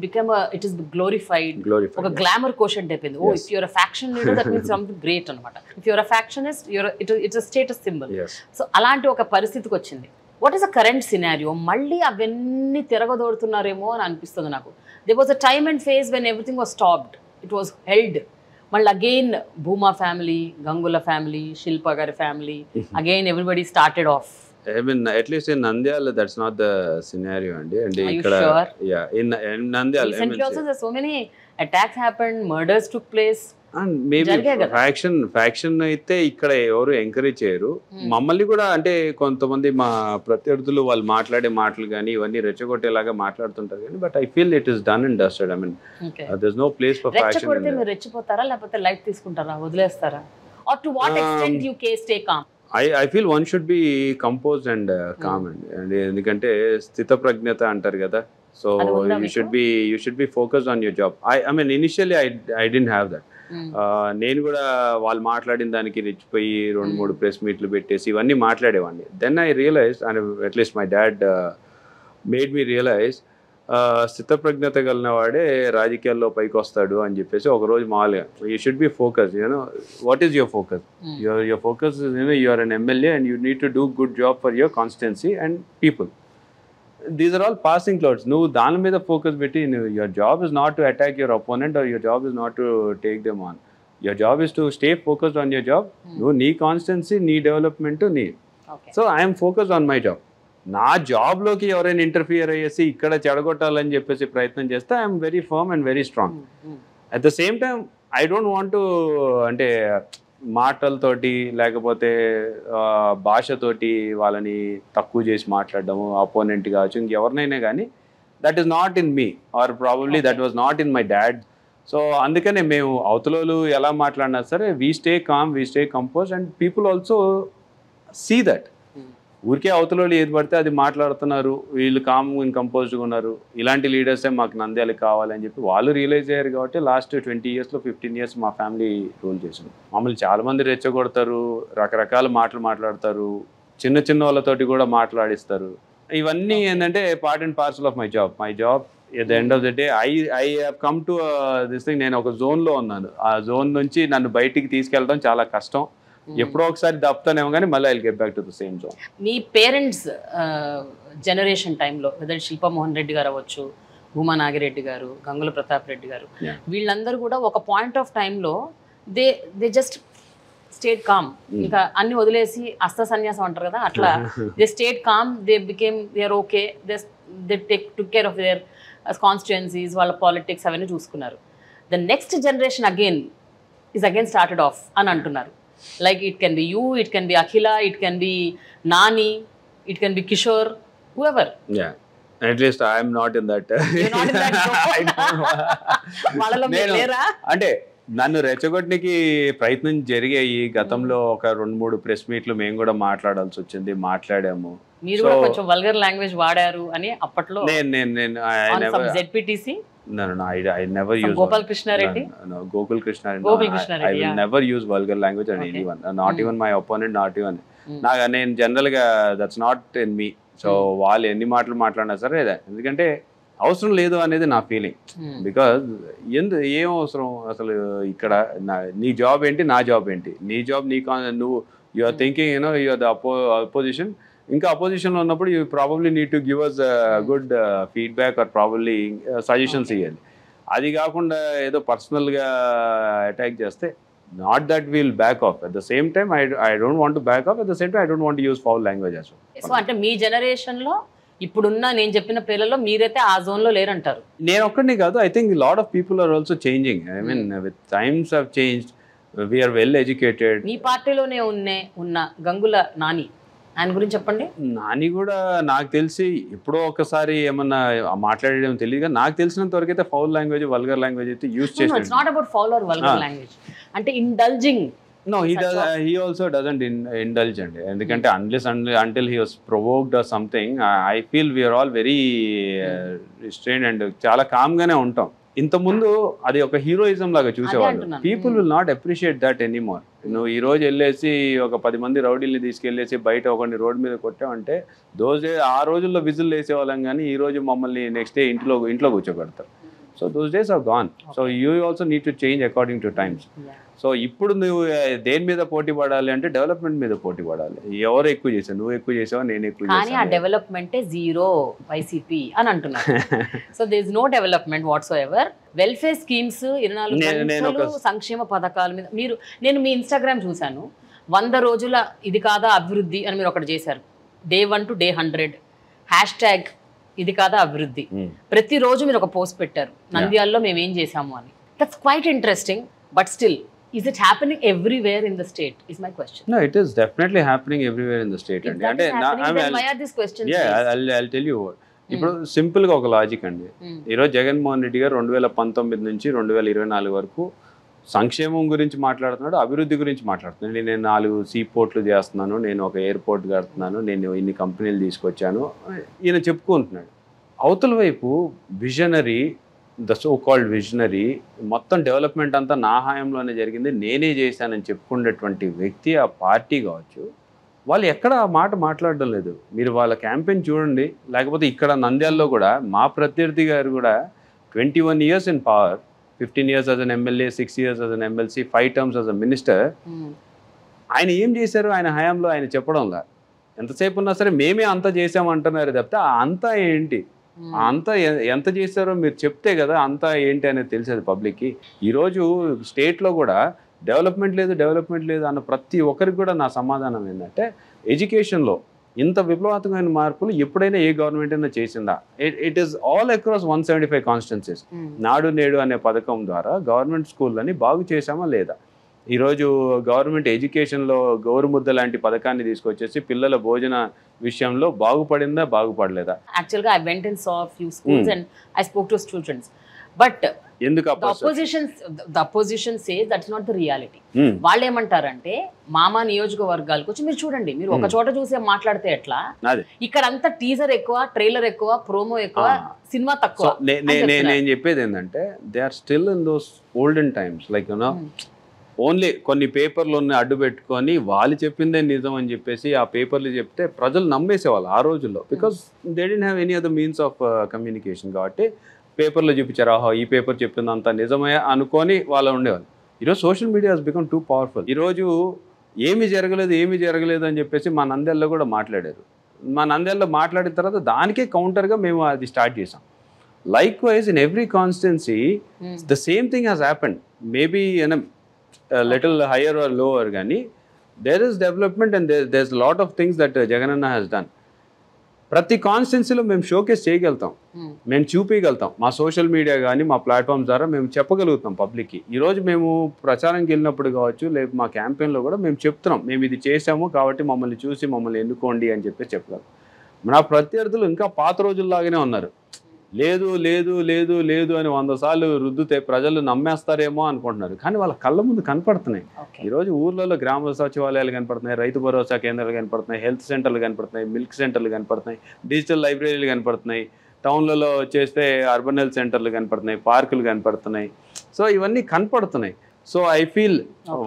ఇట్ ఈస్ గ్లోరిఫైడ్, ఒక గ్లామర్ కోషెంట్ అయిపోయింది. Oh if you're a faction leader that means something great అనమాట. If you're a factionist it's a status symbol. So అలాంటి ఒక పరిస్థితికి వచ్చింది. What is a current scenario? మళ్ళీ అవన్నీ తిరగదోడుతున్నారేమో అని అనిపిస్తుంది నాకు. They was a time and phase when everything was stopped, it was held. మళ్ళీ again Bhuma family, Gangula family, Shilpa గారి family, again everybody started off. I mean, at least in Nandyal, that's not the scenario. And sure? Yeah, in Nandyal. Recently also, there so many attacks happened, murders took place. And maybe faction అయితే ఇక్కడ ఎవరు encourage చేయరు. మమ్మల్ని కూడా అంటే కొంతమంది మా ప్రత్యర్థులు వాళ్ళు మాట్లాడే మాటలు కానీ ఇవన్నీ రెచ్చగొట్టేలాగా మాట్లాడుతుంటారు కానీ but I feel it is done and dusted. I mean there is no place for faction. రెచ్చగొడితే మీరు రెచ్చిపోతారా లేకపోతే లైట్ తీసుకుంటారా, వదిలేస్తారా? Or to what extent you stay calm? I feel one should be composed and calm. And ఎందుకంటే స్థిత ప్రజ్ఞత అంటారు కదా, So you should be focused on your job. I mean initially I didn't have that. నేను కూడా వాళ్ళు మాట్లాడిన దానికి రెచ్చిపోయి 2-3 ప్రెస్ మీట్లు పెట్టేసి ఇవన్నీ మాట్లాడేవాడిని. Then I realize and at least my dad made me realize స్థితప్రజ్ఞత కలిగిన వాడే రాజకీయాల్లో పైకి వస్తాడు అని చెప్పేసి ఒకరోజు మామూలుగా you should be focus. What is your focus? Your focus you are an MLA and you need to do good job for your constituency and people. These are all passing clouds. నువ్వు దాని మీద focus పెట్టి your job is not to attack your opponent or your job is not to take them on. Your job is to stay focused on your job. నువ్వు నీ constituency నీ development నీ. So I'm focused on my job. నా జాబ్లోకి ఎవరైనా interfere అయ్యేసి ఇక్కడ చెడగొట్టాలని చెప్పేసి ప్రయత్నం చేస్తే I'm very firm and very strong. At the same time I don't want to అంటే మాటలతోటి లేకపోతే భాషతోటి వాళ్ళని తక్కువ చేసి మాట్లాడడము అపోనెంట్ కావచ్చు ఇంకెవరినైనా కానీ that is not in me or probably that was not in my dad. So అందుకనే మేము అవతలోళ్ళు ఎలా మాట్లాడినా సరే we stay calm, we stay compose and people also see that. ఊరికే అవతలోళ్ళు ఏది పడితే అది మాట్లాడుతున్నారు, వీళ్ళు కామ్ కంపోజ్డ్గా ఉన్నారు, ఇలాంటి లీడర్సే మాకు నంద్యాలకు కావాలని చెప్పి వాళ్ళు రియలైజ్ అయ్యారు. కాబట్టి లాస్ట్ 20 yearsలో 15 years మా ఫ్యామిలీ రూల్ చేసాం. మమ్మల్ని చాలామంది రెచ్చగొడతారు, రకరకాల మాటలు మాట్లాడతారు, చిన్న చిన్న వాళ్ళతోటి కూడా మాట్లాడిస్తారు. ఇవన్నీ ఏంటంటే part and parcel of my job. At the end of the day I have come to this thing. నేను ఒక జోన్లో ఉన్నాను, ఆ జోన్ నుంచి నన్ను బయటికి తీసుకెళ్ళడం చాలా కష్టం. ఎప్పుడో ఒకసారి దప్పుతానేమో కానీ మళ్ళీ I get back to the same zone. Me parents generation టైంలో వెదర్ శిల్పా మోహన్ రెడ్డి గారు అవ్వచ్చు, భూమా నాగిరెడ్డి గారు, గంగుల ప్రతాప్ రెడ్డి గారు, వీళ్ళందరూ కూడా ఒక పాయింట్ ఆఫ్ టైంలో దే జస్ట్ స్టేట్ కామ్. ఇంకా అన్ని వదిలేసి అస్త సన్యాసం అంటారు కదా, అట్లా they stayed calm, they became there okay, they took care of their constituencies, వాళ్ళ పాలిటిక్స్ అవన్నీ చూసుకున్నారు. The next generation again is again started off అని అంటున్నారు. Like it can be you, it can be Akhila, it can be Nani, it can be Kishore, whoever. Yeah, at least I am not in that. You're not in that group. అంటే నన్ను రెచ్చగొట్టడానికి ప్రయత్నం జరిగాయి గతంలో. ఒక 2-3 press మీట్లు మేము కూడా మాట్లాడాల్సి వచ్చింది, మాట్లాడాము. మీరు కూడా కొంచెం వల్గర్ లాంగ్వేజ్ వాడారు అని అప్పట్లో. నేను ZPTC. No, I never use Gopal Krishna Reddy. No, Gokul Krishna Reddy. I will never use vulgar language on anyone. Not even my opponent, not even. నేను జనరల్గా that's not in me. So వాళ్ళు ఎన్ని మాటలు మాట్లాడినా సరే ఎందుకంటే అవసరం లేదు అనేది నా ఫీలింగ్. బికాజ్ ఏం అవసరం అసలు ఇక్కడ నీ జాబ్ ఏంటి, నా జాబ్ ఏంటి? నీ జాబ్ నువ్వు you are thinking you are the opposition. ఇంకా అపోజిషన్లో ఉన్నప్పుడు you probably need to give us good feedback or probably suggestions ఇవ్వాలి. అది కాకుండా ఏదో పర్సనల్గా అటాక్ చేస్తే not that will back off. At the same time I don't want to back off. At the same time I don't want use foul language also. So అంటే మీ జనరేషన్లో ఇప్పుడున్న నేను చెప్పిన పేర్లలో మీరైతే ఆ జోన్లో లేరంటారు? నేను ఒక్కడిని కాదు, I think lot of people are also changing. I mean with times have changed, we're well educated. మీ పార్టీలోనే ఉన్న గంగుల నాని, ఆయన గురించి చెప్పండి. నాని కూడా నాకు తెలిసి ఎప్పుడో ఒకసారి ఏమన్నా మాట్లాడడం తెలియదు, నాకు తెలిసినంత వరకు అయితే ఫౌల్ లాంగ్వేజ్, వల్గర్ లాంగ్వేజ్ అయితే యూజ్ చేసి. It's not about foul or vulgar language, అంటే indulging. No, he also doesn't indulge అండి. ఎందుకంటే until he was provoked or something, I feel we are all very restrained and చాలా com గానే ఉంటాం. ఇంతకుముందు అది ఒక హీరోయిజం లాగా చూసేవాళ్ళు. People will not appreciate that anymore. నువ్వు ఈ రోజు వెళ్ళేసి ఒక 10 మంది రౌడీల్ని తీసుకెళ్లేసి బయట ఒకరిని రోడ్డు మీద కొట్టావంటే ఆ రోజుల్లో విజిల్ వేసేవాళ్ళం, కానీ ఈ రోజు మమ్మల్ని నెక్స్ట్ డే ఇంట్లో కూర్చోబెడతారు. So those days are gone. So you also need to change according to times. So ఇప్పుడు నువ్వు దేని మీద పోటీ పడాలి అంటే డెవలప్మెంట్ మీద పోటీ పడాలి. ఎవరు ఎక్కువ చేసావు, నువ్వు ఎక్కువ చేసావా, నేను ఎక్కువ చేసాను, కానీ ఆ డెవలప్మెంటే జీరో వైసీపీ అని అంటున్నారు. So there is no development whatsoever. Welfare schemes 24 సంక్షేమ పథకాల మీద నేను మీ ఇన్స్టాగ్రామ్ చూశాను. 100 రోజుల ఇది కాదా అభివృద్ధి అని మీరు ఒకటి చేశారు. Day 1 to Day 100 #, ఇది కాదా అభివృద్ధి. ప్రతిరోజు మీరు ఒక పోస్ట్ పెట్టారు, నంద్యాలలో మేము ఏం చేసాము అని. That's quite interesting. But still, is it happening everywhere in the state is my question. No, it is definitely happening everywhere in the state. And why are these questions? Yeah, I'll tell you what. ఇప్పుడు simple గా ఒక logic అండి. ఈరోజు జగన్మోహన్ రెడ్డి గారు 2019 నుంచి 2024 వరకు సంక్షేమం గురించి మాట్లాడుతున్నాడు, అభివృద్ధి గురించి మాట్లాడుతున్నాడు. నేను 4 సీ పోర్ట్లు చేస్తున్నాను, నేను ఒక ఎయిర్పోర్ట్ కడుతున్నాను, నేను ఇన్ని కంపెనీలు తీసుకొచ్చాను, ఈయన చెప్పుకుంటున్నాడు. అవతల వైపు visionary, the so called visionary, మొత్తం డెవలప్మెంట్ అంతా నా హయాంలోనే జరిగింది, నేనే చేశానని చెప్పుకునేటువంటి వ్యక్తి, ఆ పార్టీ కావచ్చు, వాళ్ళు ఎక్కడ ఆ మాట మాట్లాడడం లేదు. మీరు వాళ్ళ క్యాంపెయిన్ చూడండి. లేకపోతే ఇక్కడ నంద్యాలలో కూడా మా ప్రత్యర్థి గారు కూడా 21 years in power, 15 years as an MLA, 6 years as an MLC, 5 terms as a minister. ఆయన ఏం చేశారు ఆయన హయాంలో ఆయన చెప్పడంలా. ఎంతసేపు ఉన్నా సరే మేమే అంత చేసామంటున్నారు తప్పితే అంతా ఏంటి, అంతా ఎంత చేశారో మీరు చెప్తే కదా అంతా ఏంటి అనేది తెలిసేది పబ్లిక్కి. ఈరోజు స్టేట్లో కూడా డెవలప్మెంట్ లేదు అన్న ప్రతి ఒక్కరికి కూడా నా సమాధానం ఏంటంటే, ఎడ్యుకేషన్లో ఇంత విప్లవాత్మకమైన మార్పులు ఎప్పుడైనా ఏ గవర్నమెంట్ అయినా చేసిందా? It is all across 175 constituencies. నాడు నేడు అనే పథకం ద్వారా గవర్నమెంట్ స్కూళ్ళని బాగు చేశామా లేదా? ఈరోజు గవర్నమెంట్ ఎడ్యుకేషన్లో గోరుముద్ద లాంటి పథకాన్ని తీసుకొచ్చేసి పిల్లల భోజన విషయంలో బాగుపడిందా, బాగుపడలేదా? యాక్చువల్గా I went and saw few schools and I spoke to students, but ఎందుకు the opposition says that's not the reality. వాళ్ళు ఏమంటారంటే మామా నియోజకవర్గాలకు వచ్చి మీరు చూడండి, మీరు ఒక చోట చూసే మాట్లాడితే ఎట్లా, ఇక్కడ అంతా టీజర్ ఎక్కువ, ట్రైలర్ ఎక్కువ, ప్రోమో ఎక్కువ, సినిమా తక్కువ. నేను చెప్పేది ఏంటంటే, they are still in those olden times. Like you know, only కొన్ని పేపర్లు అడ్డు పెట్టుకొని వాళ్ళు చెప్పిందే నిజం అని చెప్పేసి ఆ పేపర్లు చెప్తే ప్రజలు నమ్మేసేవాళ్ళు ఆ రోజుల్లో. Because they didn't have any other means of communication. కాబట్టి పేపర్లో చూపించారు, ఆహో ఈ పేపర్ చెప్పిందంతా నిజమే అనుకొని వాళ్ళు ఉండేవాళ్ళు. ఈరోజు social media has become two powerful. ఈరోజు ఏమీ జరగలేదు అని చెప్పేసి మా నంద్యాలలో కూడా మాట్లాడారు. మా నంద్యాలలో మాట్లాడిన తర్వాత దానికే కౌంటర్గా మేము అది స్టార్ట్ చేసాం. Likewise, in every constituency, the same thing has happened. Maybe in a little higher or lower, Gani, there is development and there's a lot of things that Jagananna has done. ప్రతి కాన్స్టిట్యున్సీలో మేము showcase చేయగలుగుతాం, మేము చూపించగలుగుతాం. మా social media కానీ మా platforms ద్వారా మేము చెప్పగలుగుతాం పబ్లిక్కి. ఈరోజు మేము ప్రచారానికి వెళ్ళినప్పుడు కావచ్చు, లేదు మా క్యాంపెయిన్లో కూడా మేము చెప్తున్నాం, మేము ఇది చేసాము కాబట్టి మమ్మల్ని చూసి మమ్మల్ని ఎన్నుకోండి అని చెప్పి చెప్పగలం. నా ప్రత్యర్థులు ఇంకా పాత రోజుల్లాగానే ఉన్నారు. లేదు లేదు లేదు లేదు అని 100 సార్లు రుద్దుతే ప్రజలు నమ్మేస్తారేమో అనుకుంటున్నారు. కానీ వాళ్ళ కళ్ళ ముందు కనపడుతున్నాయి. ఈరోజు ఊర్లలో గ్రామ సచివాలయాలు కనపడుతున్నాయి, రైతు భరోసా కేంద్రాలు కనపడుతున్నాయి, హెల్త్ సెంటర్లు కనపడుతున్నాయి, మిల్క్ సెంటర్లు కనపడుతున్నాయి, డిజిటల్ లైబ్రరీలు కనపడుతున్నాయి, టౌన్లలో చేస్తే అర్బన్ హెల్త్ సెంటర్లు కనపడుతున్నాయి, పార్కులు కనపడుతున్నాయి. సో ఇవన్నీ కనపడుతున్నాయి. సో ఐ ఫీల్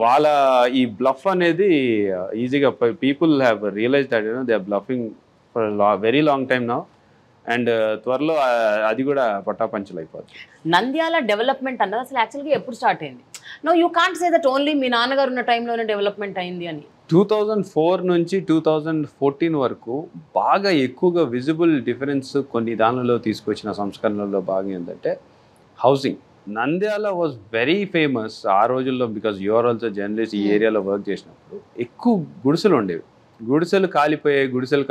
వాళ్ళ ఈ బ్లఫ్ అనేది ఈజీగా people have realize that they are bluffing for very long time now. And త్వరలో అది కూడా పట్టాపంచలు అయిపోతుంది. నంద్యాల డెవలప్మెంట్ అన్నది అసలు యాక్చువల్గా ఎప్పుడు స్టార్ట్ అయింది? No you can't say that only మీ నాన్నగారు ఉన్న టైంలోనే డెవలప్మెంట్ అయింది అని. 2004 నుంచి 2014 వరకు బాగా ఎక్కువగా విజిబుల్ డిఫరెన్స్ కొన్ని దానిలో తీసుకొచ్చిన సంస్కరణలో భాగం ఏంటంటే housing. Nandyal was very famous ఆ రోజుల్లో, బికాజ్ యూఆర్ ఆల్సో జర్నలిస్ట్. ఈ ఏరియాలో వర్క్ చేసినప్పుడు ఎక్కువ గుడిసెలు ఉండేవి. గుడిసెలు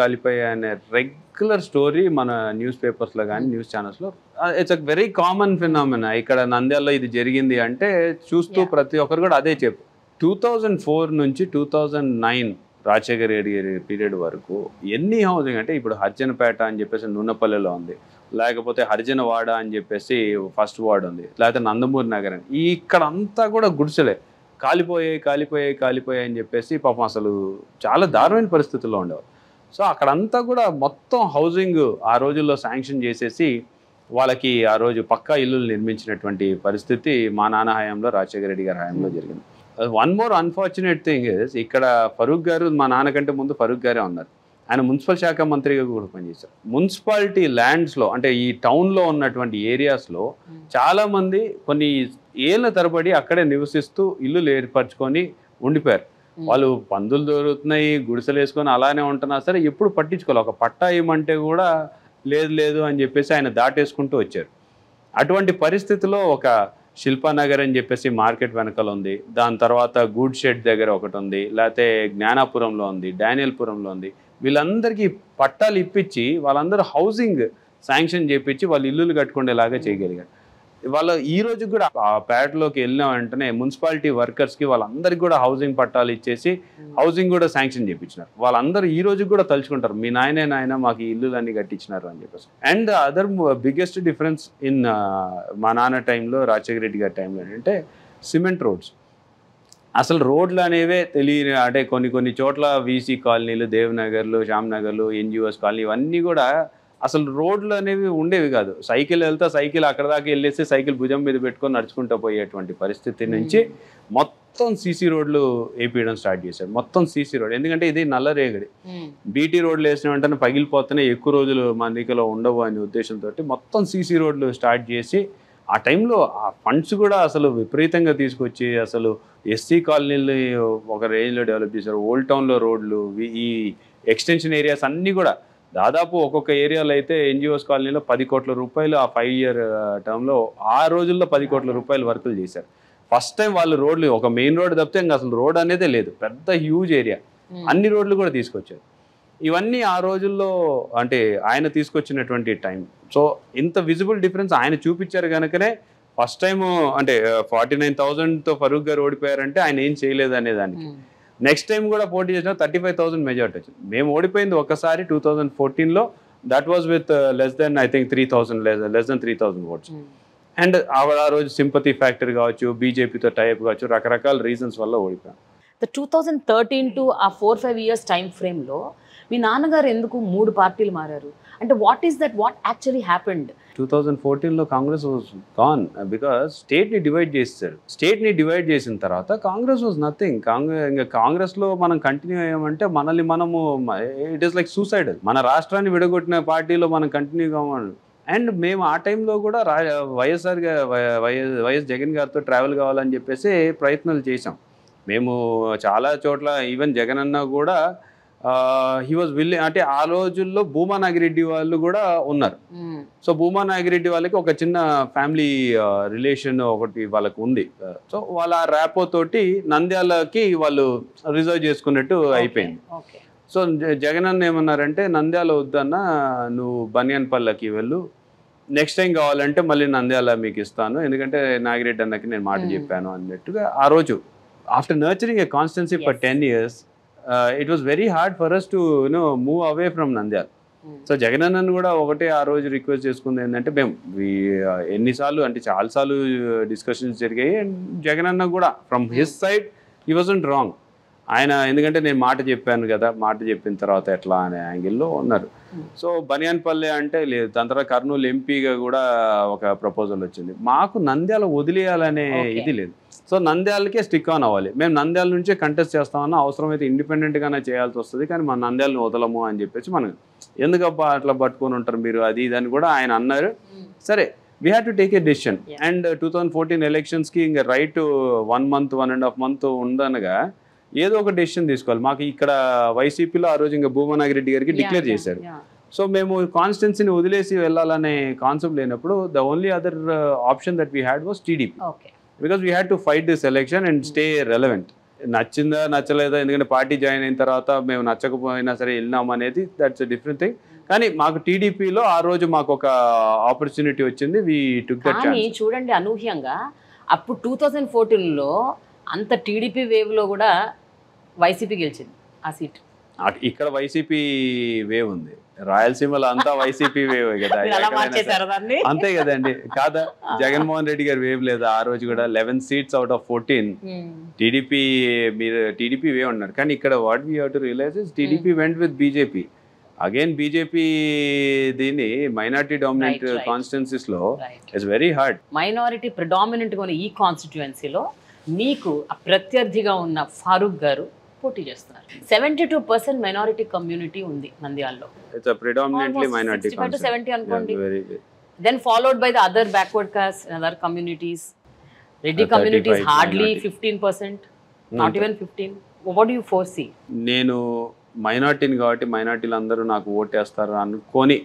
కాలిపోయాయి అనే రెగ్యులర్ స్టోరీ మన న్యూస్ పేపర్స్లో కానీ న్యూస్ ఛానల్స్లో. It's a very common phenomena. ఇక్కడ నంద్యాలలో ఇది జరిగింది అంటే చూస్తూ ప్రతి ఒక్కరు కూడా అదే చెప్పు. 2004 నుంచి 2009 రాజశేఖర్ రెడ్డి గారి పీరియడ్ వరకు ఎన్ని హౌసింగ్ అంటే, ఇప్పుడు హర్జనపేట అని చెప్పేసి నూనెపల్లిలో ఉంది, లేకపోతే హరిజనవాడ అని చెప్పేసి ఫస్ట్ వార్డ్ ఉంది, లేకపోతే నందమూరి నగర్ అని, ఇక్కడ అంతా కూడా గుడిసెలే. కాలిపోయాయి అని చెప్పేసి పాపం అసలు చాలా దారుణమైన పరిస్థితుల్లో ఉండేవారు. సో అక్కడంతా కూడా మొత్తం హౌసింగ్ ఆ రోజుల్లో శాంక్షన్ చేసేసి వాళ్ళకి ఆ రోజు పక్కా ఇల్లులు నిర్మించినటువంటి పరిస్థితి మా నాన్న హయాంలో, రాజశేఖర రెడ్డి గారి హయాంలో జరిగింది. One more unfortunate thing is, ఇక్కడ ఫరూక్ గారు మా నాన్నకంటే ముందు ఫరూక్ గారే ఉన్నారు. ఆయన మున్సిపల్ శాఖ మంత్రిగా కూడా పనిచేశారు. మున్సిపాలిటీ ల్యాండ్స్లో అంటే ఈ టౌన్లో ఉన్నటువంటి ఏరియాస్లో చాలామంది కొన్ని ఏళ్ళ తరబడి అక్కడే నివసిస్తూ ఇల్లులు ఏర్పరచుకొని ఉండిపోయారు. వాళ్ళు పందులు దొరుకుతున్నాయి, గుడిసెలు వేసుకొని అలానే ఉంటున్నా సరే ఎప్పుడు పట్టించుకోవాలి. ఒక పట్టా ఇవ్వమంటే కూడా లేదు అని చెప్పేసి ఆయన దాటేసుకుంటూ వచ్చారు. అటువంటి పరిస్థితిలో ఒక శిల్పానగర్ అని చెప్పేసి మార్కెట్ వెనకాల ఉంది, దాని తర్వాత గూడ్ షెడ్ దగ్గర ఒకటి ఉంది, లేకపోతే జ్ఞానాపురంలో ఉంది, డానియల్పురంలో ఉంది. వీళ్ళందరికీ పట్టాలు ఇప్పించి వాళ్ళందరూ హౌసింగ్ శాంక్షన్ చేయించి వాళ్ళు ఇల్లులు కట్టుకునేలాగా చేయగలిగారు. వాళ్ళ ఈ రోజు కూడా ఆ పేటలోకి వెళ్ళిన వెంటనే మున్సిపాలిటీ వర్కర్స్కి వాళ్ళందరికీ కూడా హౌసింగ్ పట్టాలు ఇచ్చేసి హౌసింగ్ కూడా శాంక్షన్ చేయించినారు. వాళ్ళందరూ ఈ రోజు కూడా తలుచుకుంటారు, మీ నాయన మాకు ఈ ఇల్లులన్నీ కట్టించినారు అని చెప్పేసి. And other biggest difference in మా నాన్న టైంలో, రాజశేఖర రెడ్డి గారి టైంలో ఏంటంటే సిమెంట్ రోడ్స్. అసలు రోడ్లు అనేవే తెలియని, అంటే కొన్ని చోట్ల వీసీ కాలనీలు, దేవ్నగర్లు, శ్యామ్నగర్లు, ఎన్జిఓస్ కాలనీ ఇవన్నీ కూడా అసలు రోడ్లు అనేవి ఉండేవి కాదు. సైకిల్ వెళ్తే సైకిల్ అక్కడ దాకా వెళ్ళేసి సైకిల్ భుజం మీద పెట్టుకొని నడుచుకుంటూ పోయేటువంటి పరిస్థితి నుంచి మొత్తం సీసీ రోడ్లు వేపించడం స్టార్ట్ చేశారు. మొత్తం సీసీ రోడ్. ఎందుకంటే ఇది నల్లరేగడి. బీటీ రోడ్లు వేసిన వెంటనే పగిలిపోతున్నాయి, ఎక్కువ రోజులు మనదికలో ఉండవు అనే ఉద్దేశంతో మొత్తం సీసీ రోడ్లు స్టార్ట్ చేసి ఆ టైంలో ఆ ఫండ్స్ కూడా అసలు విపరీతంగా తీసుకొచ్చి అసలు ఎస్సీ కాలనీలు ఒక రేంజ్లో డెవలప్ చేశారు. ఓల్డ్ టౌన్లో రోడ్లు, ఈ ఎక్స్టెన్షన్ ఏరియాస్ అన్నీ కూడా దాదాపు ఒక్కొక్క ఏరియాలో అయితే ఎన్జిఓస్ కాలనీలో 10 కోట్ల రూపాయలు ఆ 5 year టర్మ్లో ఆ రోజుల్లో 10 కోట్ల రూపాయలు వర్కులు చేశారు. ఫస్ట్ టైం వాళ్ళు రోడ్లు ఒక మెయిన్ రోడ్ తప్పితే ఇంకా అసలు రోడ్ అనేదే లేదు, పెద్ద హ్యూజ్ ఏరియా, అన్ని రోడ్లు కూడా తీసుకొచ్చారు. ఇవన్నీ ఆ రోజుల్లో అంటే ఆయన తీసుకొచ్చినటువంటి టైం. సో ఇంత విజిబుల్ డిఫరెన్స్ ఆయన చూపించారు కనుకనే ఫస్ట్ టైం అంటే 49,000తో ఫరూక్ గారు ఓడిపోయారంటే ఆయన ఏం చేయలేదు అనేదానికి. నెక్స్ట్ టైం కూడా పోటీ చేసిన 35,000 మెజార్టీ వచ్చింది. మేము ఓడిపోయింది ఒక్కసారి 2014లో, that was with less than I think 3,000 votes. అండ్ ఆ రోజు సింపతి ఫ్యాక్టర్ కావచ్చు, బీజేపీతో టైప్ కావచ్చు, రకరకాల రీజన్స్ వల్ల ఓడిపోయాం. 2013 టు ఆ 4-5 years టైం ఫ్రేమ్లో మీ నాన్నగారు ఎందుకు 3 పార్టీలు మారారు? అంటే వాట్ యాక్చువల్లీ హ్యాపెండ్? 2014లో కాంగ్రెస్ వాజ్ గాన్ బికాస్ స్టేట్ని డివైడ్ చేశారు. స్టేట్ని డివైడ్ చేసిన తర్వాత కాంగ్రెస్ వాజ్ నథింగ్. కాంగ్రెస్లో మనం కంటిన్యూ అయ్యామంటే మనల్ని మనము ఇట్ ఈస్ లైక్ సూసైడల్. మన రాష్ట్రాన్ని విడగొట్టిన పార్టీలో మనం కంటిన్యూ కావాలి. అండ్ మేము ఆ టైంలో కూడా వైఎస్ జగన్ గారితో ట్రావెల్ కావాలని చెప్పేసి ప్రయత్నాలు చేశాం. మేము చాలా చోట్ల ఈవెన్ జగన్ అన్న కూడా హీ వాజ్ విల్లింగ్. అంటే ఆ రోజుల్లో భూమా నాగిరెడ్డి వాళ్ళు కూడా ఉన్నారు. సో భూమా నాగిరెడ్డి వాళ్ళకి ఒక చిన్న ఫ్యామిలీ రిలేషన్ ఒకటి వాళ్ళకు ఉంది. సో వాళ్ళ ర్యాపో తోటి నంద్యాలకి వాళ్ళు రిజర్వ్ చేసుకున్నట్టు అయిపోయింది. సో జగన్ అన్న ఏమన్నారంటే నంద్యాల వద్దన్న, నువ్వు బనియాన్పల్లకి వెళ్ళు, నెక్స్ట్ టైం కావాలంటే మళ్ళీ నంద్యాల మీకు ఇస్తాను, ఎందుకంటే నాగిరెడ్డి అన్నకి నేను మాట చెప్పాను అన్నట్టుగా. ఆ రోజు after nurturing A constituency for 10 years it was very hard for us to move away from Nandyal. So Jagan అన్నను కూడా ఒకటే ఆ రోజు రిక్వెస్ట్ చేసుకుంది ఏంటంటే, మేము ఎన్నిసార్లు అంటే చాలాసార్లు డిస్కషన్స్ జరిగాయి. అండ్ జగన్ అన్న కూడా from his side he wasn't wrong. ఆయన ఎందుకంటే నేను మాట చెప్పాను కదా, మాట చెప్పిన తర్వాత ఎట్లా అనే యాంగిల్లో ఉన్నారు. సో బనియాన్పల్లె అంటే లేదు. దాని తర్వాత కర్నూలు ఎంపీగా కూడా ఒక ప్రపోజల్ వచ్చింది. మాకు నంద్యాల వదిలేయాలనే ఇది లేదు. సో నంద్యాలకే స్టిక్ ఆన్ అవ్వాలి. మేము నంద్యాల నుంచే కంటెస్ట్ చేస్తామన్నా, అవసరమైతే ఇండిపెండెంట్గానే చేయాల్సి వస్తుంది, కానీ మన నంద్యాలను వదలము అని చెప్పేసి మనం ఎందుకబ్బా అట్లా పట్టుకొని ఉంటారు మీరు అది ఇదని కూడా ఆయన అన్నారు. సరే, we had to take a decision. And 2014 ఎలక్షన్స్కి ఇంకా రైట్ 1 month 1.5 months ఉందనగా ఏదో ఒక డెసిషన్ తీసుకోవాలి. మాకు ఇక్కడ వైసీపీలో ఆ రోజు ఇంకా భూమా నాగిరెడ్డి గారికి డిక్లేర్ చేశారు. సో మేము కాన్స్టిట్యున్సీని వదిలేసి వెళ్ళాలనే కాన్సెప్ట్ లేనప్పుడు the only other option that we had was TDP. Because we had to fight this election and stay relevant. నచ్చిందా నచ్చలేదా, ఎందుకంటే పార్టీ జాయిన్ అయిన తర్వాత మేము నచ్చకపోయినా సరే వెళ్ళినాం అనేది దట్స్ ఎ డిఫరెంట్ థింగ్. కానీ మాకు టీడీపీలో ఆ రోజు మాకు ఒక ఆపర్చునిటీ వచ్చింది. We took that chance. చూడండి, అనూహ్యంగా అప్పుడు 2014లో అంత టీడీపీ వేవ్లో కూడా వైసీపీ గెలిచింది ఆ సీట్. ఇక్కడ వైసీపీ వేవ్ ఉంది, రాయలసీమలో అంతా వైసీపీ వేవ్ కదా, అంతే కదండి. కాదా, జగన్మోహన్ రెడ్డి గారు వేవ్ లేదా ఆ రోజు కూడా 11 seats out of 14 టీడీపీ, మీరు టీడీపీ వేవ్ ఉన్నారు. కానీ ఇక్కడ what we have to realize is TDP went with BJP. Again BJP దీన్ని మైనారిటీ డామినెంట్ కాన్స్టిట్యున్సీస్ లో it's very hard. Minority predominant గా ఉన్న ఈ కాన్స్టిట్యుయెన్సీలో మీకు ప్రత్యర్థిగా ఉన్న ఫారూక్ గారు పోటీ చేస్తున్నారు. 72% మైనారిటీ కమ్యూనిటీ ఉంది నంద్యాలలో. ఇట్స్ ప్రిడామినెంట్లీ మైనారిటీ 70 అనుకోండి. Then followed by the other backward caste and other communities. Reddy communities hardly 15%, not even 15. What do you foresee? నేను మైనారిటీని కాబట్టి మైనారిటీలు అందరూ నాకు ఓటేస్తారు అనుకొని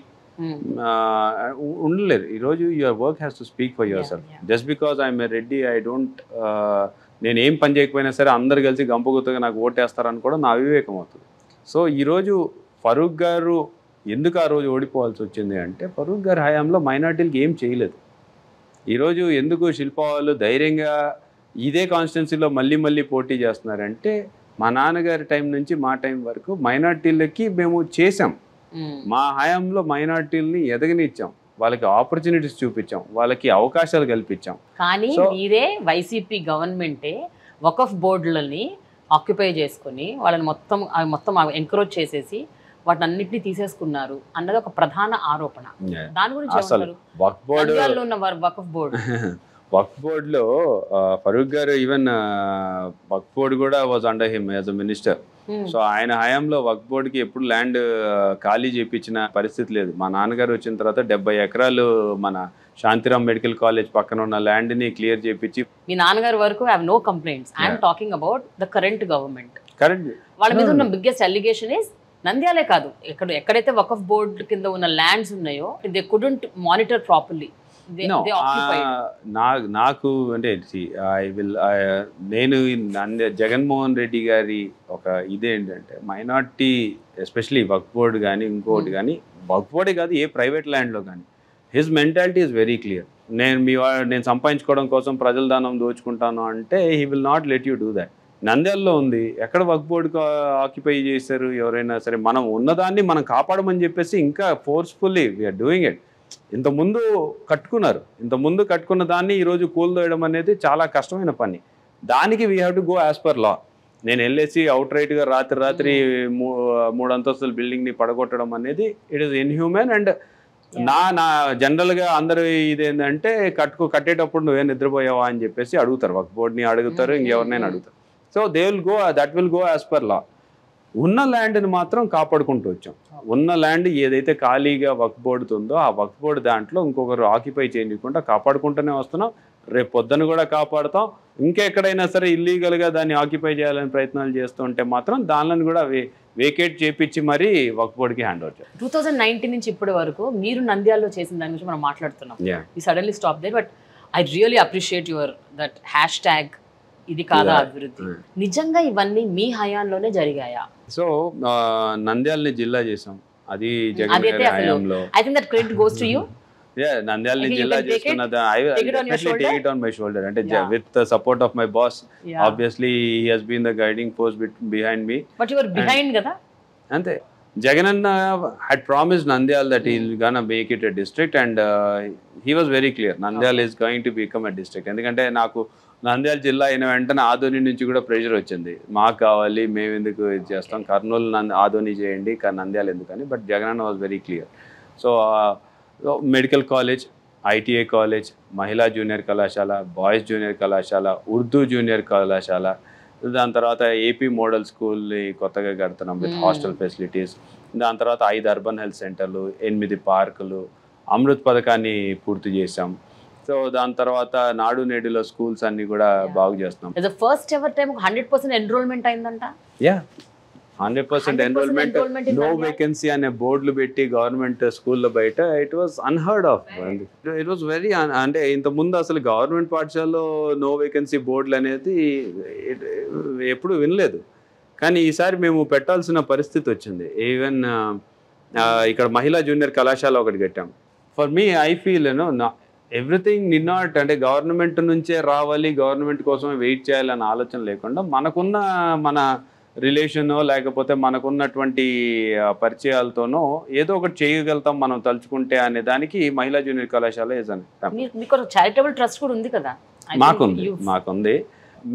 ఉండలేరు. ఈరోజు your work has to speak for your self. Just because I'm a Reddy I don't, నేను ఏం పని చేయకపోయినా సరే అందరు కలిసి గంపగుత్తగా నాకు ఓటేస్తారని కూడా నా అవివేకం అవుతుంది. సో ఈరోజు ఫరూక్ గారు ఎందుకు ఆ రోజు ఓడిపోవాల్సి వచ్చింది అంటే, ఫరూక్ గారి హయాంలో మైనారిటీలకి ఏం చేయలేదు. ఈరోజు ఎందుకు శిల్ప వాళ్ళు ధైర్యంగా ఇదే కాన్స్టిట్యున్సీలో మళ్ళీ పోటీ చేస్తున్నారంటే, మా నాన్నగారి టైం నుంచి మా టైం వరకు మైనారిటీలకి మేము చేసాం. మా హయాంలో మైనారిటీలని ఎదగనిచ్చాం, వాళ్ళకి ఆపర్చునిటీస్ చూపించాం, వాళ్ళకి అవకాశాలు కల్పించాం. కానీ మీరే వైసీపీ గవర్నమెంటే వకఫ్ బోర్డులని ఆక్యుపై చేసుకుని వాళ్ళని మొత్తం ఎంకరేజ్ చేసేసి వాటిని అన్నింటినీ తీసేసుకున్నారు అన్నది ఒక ప్రధాన ఆరోపణ. దాని గురించి అసలు ఏమంటారు? వక్ఫ్ బోర్డు నంద్యాలలో ఉన్న వక్ఫ్ బోర్డు వక్ఫ్ బోర్డులో ఫరూక్ గారు ఈవెన్ వక్ఫ్ బోర్డు కూడా was under him as a minister. So ఆయన హయాంలో వక్ఫ్ బోర్డుకి ఎప్పుడు ల్యాండ్ ఖాళీ చేయించిన పరిస్థితి లేదు. మా నాన్నగారు వచ్చిన తర్వాత 70 ఎకరాలు మన శాంతిరామ్ మెడికల్ కాలేజ్ పక్కన ఉన్న ల్యాండ్ ని క్లియర్ చేయించి. మీ నాన్నగారి వరకు I have no complaints. I'm talking about the current government. వాళ్ళ మీద ఉన్న బిగ్గెస్ట్ అలిగేషన్ ఇస్ నంద్యాలే కాదు, ఎక్కడైతే వక్ఫ్ బోర్డు కింద ఉన్న ల్యాండ్స్ ఉన్నాయో దే కుడెంట్ మానిటర్ ప్రాపర్లీ. నాకు అంటే నేను జగన్మోహన్ రెడ్డి గారి ఒక ఇదేంటంటే మైనార్టీ ఎస్పెషలీ వక్ఫ్ బోర్డు కానీ ఇంకోటి కానీ, వక్ఫ్ బోర్డే కాదు ఏ ప్రైవేట్ ల్యాండ్లో కానీ his mentality is very clear. నేను సంపాదించుకోవడం కోసం ప్రజల దానం దోచుకుంటాను అంటే he will not let you do that. నంద్యాలలో ఉంది, ఎక్కడ వక్ఫ్ బోర్డుకి ఆక్యుపై చేశారు ఎవరైనా సరే, మనం ఉన్నదాన్ని మనం కాపాడమని చెప్పేసి ఇంకా ఫోర్స్ఫుల్లీ వీఆర్ డూయింగ్ ఇట్. ఇంతకుముందు కట్టుకున్న దాన్ని ఈరోజు కూల్దోయడం అనేది చాలా కష్టమైన పని. దానికి we have to go as per law. నేను వెళ్ళేసి అవుట్ రైట్గా రాత్రి 3 అంతస్తుల బిల్డింగ్ని పడగొట్టడం అనేది ఇట్ ఈస్ ఇన్హ్యూమన్. అండ్ నా జనరల్గా అందరూ ఇదేంటంటే కట్టేటప్పుడు నువ్వే నిద్రపోయావా అని చెప్పేసి అడుగుతారు, వక్ఫ్ బోర్డుని అడుగుతారు, ఇంకెవరినైనా అడుగుతారు. So they will go, that will go as per law. ఉన్న ల్యాండ్ని మాత్రం కాపాడుకుంటూ వచ్చాం. ఉన్న ల్యాండ్ ఏదైతే ఖాళీగా వక్ఫ్ బోర్డు ఉందో ఆ వక్ఫ్ బోర్డు దాంట్లో ఇంకొకరు ఆక్యుపై చేయకుండా కాపాడుకుంటూనే వస్తున్నాం. రేపు పొద్దున కూడా కాపాడుతాం. ఇంకెక్కడైనా సరే ఇల్లీగల్గా దాన్ని ఆక్యుపై చేయాలని ప్రయత్నాలు చేస్తుంటే మాత్రం దానిని కూడా వేకేట్ చేపించి మరీ వక్ఫ్ బోర్డుకి హ్యాండ్ ఓవర్ చేయాలి. 2019 నుంచి ఇప్పటి వరకు మీరు నంద్యాలలో చేసిన దాని గురించి మనం మాట్లాడుతున్నాం. ఈ suddenly stop there, but I really appreciate your that hashtag ఇది కాదా అభివృద్ధి. నిజంగా ఇవన్నీ మీ హయాంలోనే జరిగాయా? సో నంద్యాలని జిల్లా చేసాం, అది జగన్ గారి హయాంలో. I think that credit goes to you. నంద్యాలని జిల్లా చేసుకున్నది I will definitely take it on my shoulder. అంటే with the support of my boss, obviously he has been the guiding force behind me. But you were behind కదా? అంతే. Jaganan had promised Nandyal that he is gonna make it a district, and he was very clear. Nandyal is going to become a district. ఎందుకంటే నాకు నంద్యాల జిల్లా అయిన వెంటనే ఆదోని నుంచి కూడా pressure వచ్చింది, మాకు కావాలి, మేము ఎందుకు ఇది చేస్తాం, కర్నూలు ఆదోని చేయండి, నంద్యాల ఎందుకని. But Jagananna was very clear. So medical college, ITI college, మహిళా జూనియర్ కళాశాల, బాయ్స్ జూనియర్ కళాశాల, ఉర్దూ జూనియర్ కళాశాల, దాని తర్వాత ఏపీ మోడల్ స్కూల్ని కొత్తగా కడుతున్నాం విత్ హాస్టల్ ఫెసిలిటీస్. దాని తర్వాత 5 అర్బన్ హెల్త్ సెంటర్లు, 8 పార్కులు, అమృత్ పథకాన్ని పూర్తి చేసాం. సో దాని తర్వాత నాడు నేడులో స్కూల్స్ అన్ని కూడా బాగు చేస్తున్నాం. ఫస్ట్ ఎవర్ టైం 100% ఎన్రోల్మెంట్ అయిందంట. 100% ఎన్రోల్మెంట్, నో వేకెన్సీ అనే బోర్డులు పెట్టి గవర్నమెంట్ స్కూల్లో బయట it was unheard of. It was very అంటే ఇంతకుముందు అసలు గవర్నమెంట్ పాఠశాలలో నో వేకెన్సీ బోర్డులు అనేది ఎప్పుడు వినలేదు. కానీ ఈసారి మేము పెట్టాల్సిన పరిస్థితి వచ్చింది. ఈవెన్ ఇక్కడ మహిళా జూనియర్ కళాశాల ఒకటి కట్టాం. For me I feel everything ని నాట్ అంటే గవర్నమెంట్ నుంచే రావాలి, గవర్నమెంట్ కోసమే వెయిట్ చేయాలన్న ఆలోచన లేకుండా మన రిలేషనో లేకపోతే మనకున్నటువంటి పరిచయాలతోనో ఏదో ఒకటి చేయగలుగుతాం మనం తలుచుకుంటే అనే దానికి మహిళా జూనియర్ కళాశాల చారిటబుల్ ట్రస్ట్ కూడా ఉంది కదా? మాకుంది.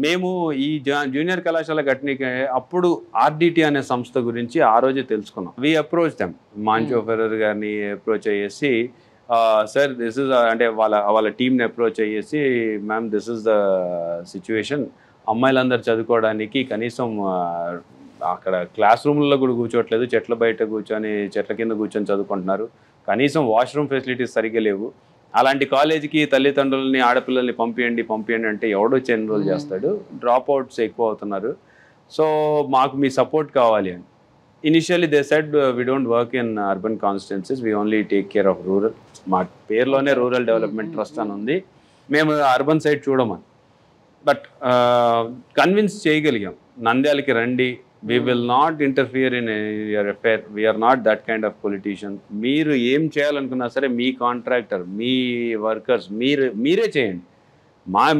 మేము ఈ జూనియర్ కళాశాల కట్టినకి అప్పుడు ఆర్డిటి అనే సంస్థ గురించి ఆ రోజే తెలుసుకున్నాం. We approach them, Moncho Ferrer గారిని అప్రోచ్ అయ్యేసి, సార్ దిస్ ఇస్ అంటే వాళ్ళ టీంని అప్రోచ్ అయ్యేసి, ma'am this is the situation, అమ్మాయిలందరూ చదువుకోవడానికి కనీసం అక్కడ క్లాస్ రూమ్లలో కూడా కూర్చోట్లేదు, చెట్ల బయట కూర్చొని చెట్ల కింద కూర్చొని చదువుకుంటున్నారు, కనీసం వాష్రూమ్ ఫెసిలిటీస్ సరిగ్గా లేవు, అలాంటి కాలేజీకి తల్లిదండ్రులని ఆడపిల్లల్ని పంపియండి అంటే ఎవడొచ్చి ఎన్రోల్ చేస్తాడు, డ్రాప్ అవుట్స్ ఎక్కువ అవుతున్నారు, సో మాకు మీ సపోర్ట్ కావాలి అని. Initially they said we don't work in urban constituencies, we only take care of rural. మా పేరులోనే రూరల్ డెవలప్మెంట్ ట్రస్ట్ అని ఉంది, మేము అర్బన్ సైడ్ చూడమని. బట్ కన్విన్స్ చేయగలిగాం, నంద్యాలకి రండి, we will not interfere in your affair, we're not that kind of politician. మీరు ఏం చేయాలనుకున్నా సరే మీ కాంట్రాక్టర్, మీ వర్కర్స్ మీరే చేయండి,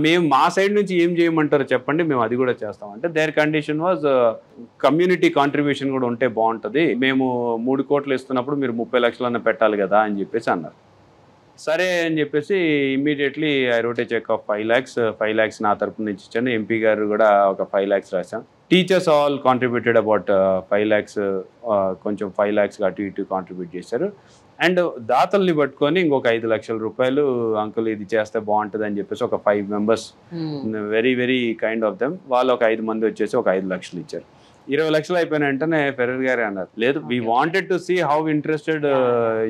మేము మా సైడ్ నుంచి ఏం చేయమంటారో చెప్పండి, మేము అది కూడా చేస్తాం అంటే there condition was community contribution కూడా ఉంటే బాగుంటుంది, మేము 3 కోట్లు ఇస్తున్నప్పుడు మీరు 30 లక్షలన్నా పెట్టాలి కదా అని చెప్పేసి అన్నారు. సరే అని చెప్పేసి immediately I wrote a cheque of 5 lakhs. 5 lakhs నా తరపు నుంచి ఇచ్చాను, ఎంపీ గారు కూడా ఒక 5 lakhs రాశాం. Teachers all contributed about 5 lakhs, కొంచెం 5 lakhs అటు ఇటు కాంట్రిబ్యూట్ చేశారు. అండ్ దాతల్ని పట్టుకొని ఇంకొక 5 లక్షల రూపాయలు అంకుల్ ఇది చేస్తే బాగుంటుంది అని చెప్పేసి ఒక 5 members very very kind of them, వాళ్ళు ఒక 5 మంది వచ్చేసి ఒక 5 లక్షలు ఇచ్చారు. 20 లక్షలు అయిపోయిన వెంటనే ఫెర్రర్ గారే అన్నారు, లేదు we wanted to see how interested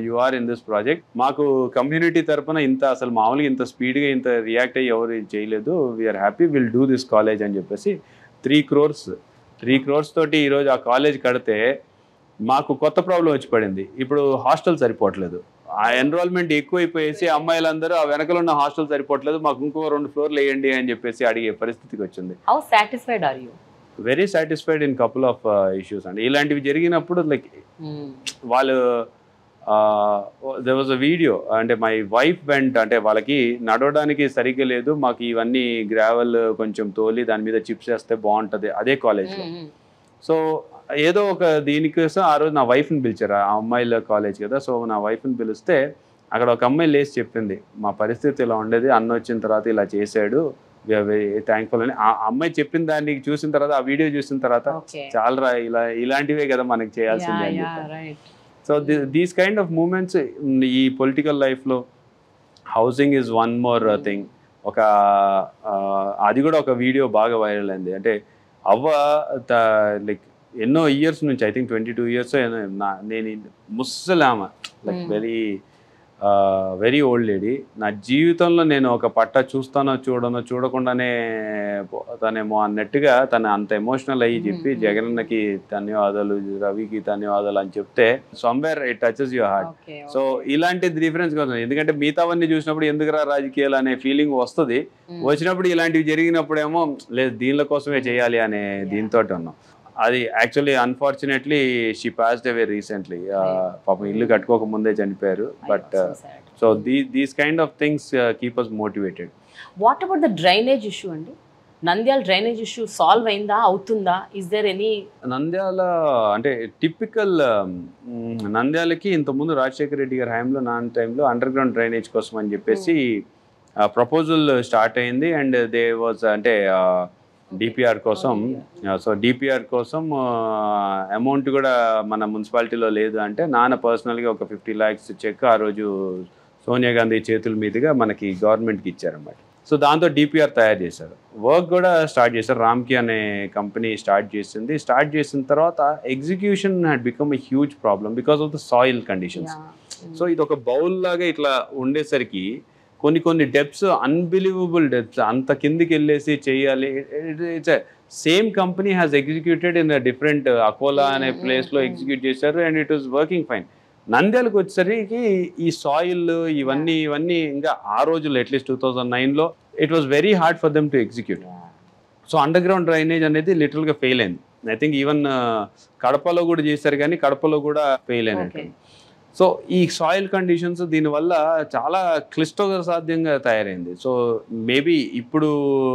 you are in this project. మాకు కమ్యూనిటీ తరఫున ఇంత అసలు మామూలుగా ఇంత స్పీడ్గా ఇంత రియాక్ట్ అయ్యి ఎవరు చేయలేదు, we're happy, will do this college అని చెప్పేసి 3 crores తోటి ఈరోజు ఆ కాలేజ్ కడితే మాకు కొత్త ప్రాబ్లం వచ్చి పడింది. ఇప్పుడు హాస్టల్ సరిపోవట్లేదు, ఆ ఎన్రోల్మెంట్ ఎక్కువైపోయేసి అమ్మాయిలందరూ ఆ వెనకలు ఉన్న హాస్టల్ సరిపోవట్లేదు, మాకు ఇంకో 2 floors వేయండి అని చెప్పేసి అడిగే పరిస్థితికి వచ్చింది. How satisfied or you? Very satisfied in couple of issues అండి. ఇలాంటివి జరిగినప్పుడు లైక్ వాళ్ళు దెర్ వాజ్ అ వీడియో, అంటే మై వైఫ్ వెంట్, అంటే వాళ్ళకి నడవడానికి సరిగ్గా లేదు, మాకు ఇవన్నీ గ్రావెల్ కొంచెం తోలి దాని మీద చిప్స్ వేస్తే బాగుంటుంది అదే కాలేజ్లో. సో ఏదో ఒక దీనికోసం ఆ రోజు నా వైఫ్ని పిలిచారు, ఆ అమ్మాయిల కాలేజ్ కదా, సో నా వైఫ్ని పిలిస్తే అక్కడ ఒక అమ్మాయి లేచి చెప్పింది, మా పరిస్థితి ఇలా ఉండేది, అన్న వచ్చిన తర్వాత ఇలా చేశాడు, వీఆర్ వెరీ థ్యాంక్ఫుల్ అని. ఆ అమ్మాయి చెప్పిన దాన్ని చూసిన తర్వాత, ఆ వీడియో చూసిన తర్వాత చాలా ఇలాంటివే కదా మనకి చేయాల్సింది అని చెప్పి. So these kind of moments ఈ పొలిటికల్ లైఫ్లో housing is one more thing. ఒక అది కూడా ఒక వీడియో బాగా వైరల్ అయింది, అంటే అవ్వ లైక్ ఎన్నో ఇయర్స్ నుంచి, ఐ థింక్ 22 years నేను ముసలామ, లైక్ వెరీ ఓల్డ్ లేడీ. నా జీవితంలో నేను ఒక పట్ట చూస్తానో చూడకుండానే తనేమో అన్నట్టుగా తను అంత ఎమోషనల్ అయ్యి చెప్పి జగనన్నకి ధన్యవాదాలు, రవికి ధన్యవాదాలు అని చెప్తే somewhere it touches your heart. So ఇలాంటి డిఫరెన్స్ కోసం, ఎందుకంటే మిగతావన్నీ చూసినప్పుడు ఎందుకురా రాజకీయాలు అనే ఫీలింగ్ వస్తుంది, వచ్చినప్పుడు ఇలాంటివి జరిగినప్పుడేమో లేదు దీనిల కోసమే చేయాలి అనే దీంతో ఉన్నాం. అది actually unfortunately she passed away recently, పాపం ఇల్లు కట్టుకోక ముందే చనిపోయారు. But so these kind of things keep us motivated. What about the drainage issue అండి? నంద్యాల డ్రైనేజ్ ఇష్యూ సాల్వ్ అయిందా, అవుతుందా? Is there any? నంద్యాల అంటే టిపికల్ నంద్యాలకి ఇంతకుముందు రాజశేఖర రెడ్డి గారి హయాంలో నాన్న టైంలో అండర్ గ్రౌండ్ డ్రైనేజ్ కోసం అని చెప్పేసి ప్రపోజల్ స్టార్ట్ అయింది. అండ్ దే వాజ్ అంటే డిపిఆర్ కోసం, సో డిపిఆర్ కోసం అమౌంట్ కూడా మన మున్సిపాలిటీలో లేదు అంటే నాన్న పర్సనల్గా ఒక 50 lakhs చెక్ ఆ రోజు సోనియా గాంధీ చేతుల మీదుగా మనకి గవర్నమెంట్కి ఇచ్చారన్నమాట. సో దాంతో డిపిఆర్ తయారు చేశారు, వర్క్ కూడా స్టార్ట్ చేశారు. రామ్కి అనే కంపెనీ స్టార్ట్ చేసింది. స్టార్ట్ చేసిన తర్వాత execution had become a huge problem because of the soil conditions. So ఇది ఒక బౌల్ లాగా ఇట్లా ఉండేసరికి కొన్ని డెప్స్, అన్బిలీవబుల్ డెప్స్, అంత కిందికి వెళ్ళేసి చేయాలి. It's same company has executed in different Akola అనే ప్లేస్లో ఎగ్జిక్యూట్ చేశారు and it was working fine. నంద్యాలకు వచ్చేసరికి ఈ సాయిల్ ఇవన్నీ ఇంకా ఆ రోజుల్లో అట్లీస్ట్ 2009లో it was very hard for them to execute. So underground drainage అనేది లిటరల్గా ఫెయిల్ అయింది. ఐ థింక్ ఈవెన్ కడపలో కూడా చేశారు కానీ కడపలో కూడా ఫెయిల్ అయినట్టు. సో ఈ సాయిల్ కండిషన్స్ దీనివల్ల చాలా క్లిష్టసాధ్యంగా తయారైంది. సో మేబీ ఇప్పుడు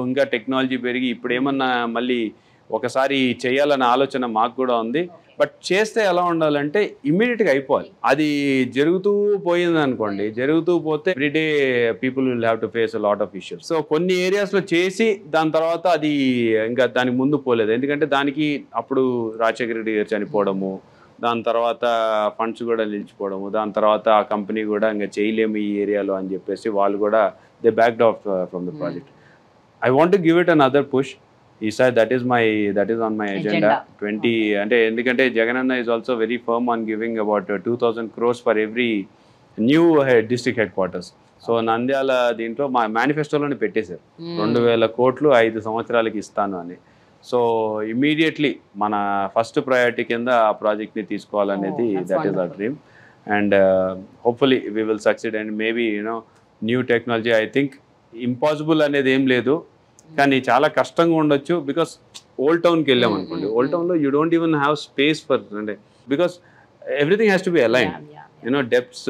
ఇంకా టెక్నాలజీ పెరిగి ఇప్పుడు ఏమన్నా మళ్ళీ ఒకసారి చేయాలన్న ఆలోచన మాకు కూడా ఉంది. బట్ చేస్తే ఎలా ఉండాలంటే ఇమ్మీడియట్గా అయిపోవాలి. అది జరుగుతూ పోయింది అనుకోండి, జరుగుతూ పోతే everyday people will have to face a lot of issues. So కొన్ని ఏరియాస్లో చేసి దాని తర్వాత అది ఇంకా దానికి ముందు పోలేదు. ఎందుకంటే దానికి అప్పుడు రాజశేఖర రెడ్డి గారు చనిపోవడము, దాని తర్వాత ఫండ్స్ కూడా నిలిచిపోవడము, దాని తర్వాత ఆ కంపెనీ కూడా ఇంకా చేయలేము ఈ ఏరియాలో అని చెప్పేసి వాళ్ళు కూడా they backed off from the project. I want to give it another push. ఈసారి that is on my agenda 20. అంటే ఎందుకంటే జగనన్న is also very firm on giving about 2000 crores for every new district headquarters. సో నంద్యాల దీంట్లో మా మేనిఫెస్టోలోనే పెట్టేశారు 2000 కోట్లు 5 సంవత్సరాలకి ఇస్తాను అని. సో ఇమీడియట్లీ మన ఫస్ట్ ప్రయారిటీ కింద ఆ ప్రాజెక్ట్ని తీసుకోవాలనేది that is our dream. And hopefully we will succeed. And maybe new technology I think impossible అనేది ఏం లేదు, కానీ చాలా కష్టంగా ఉండొచ్చు. బికాస్ ఓల్డ్ టౌన్కి వెళ్ళాం అనుకోండి, ఓల్డ్ టౌన్లో you don't even have space for, అంటే because everything has to be align. Depths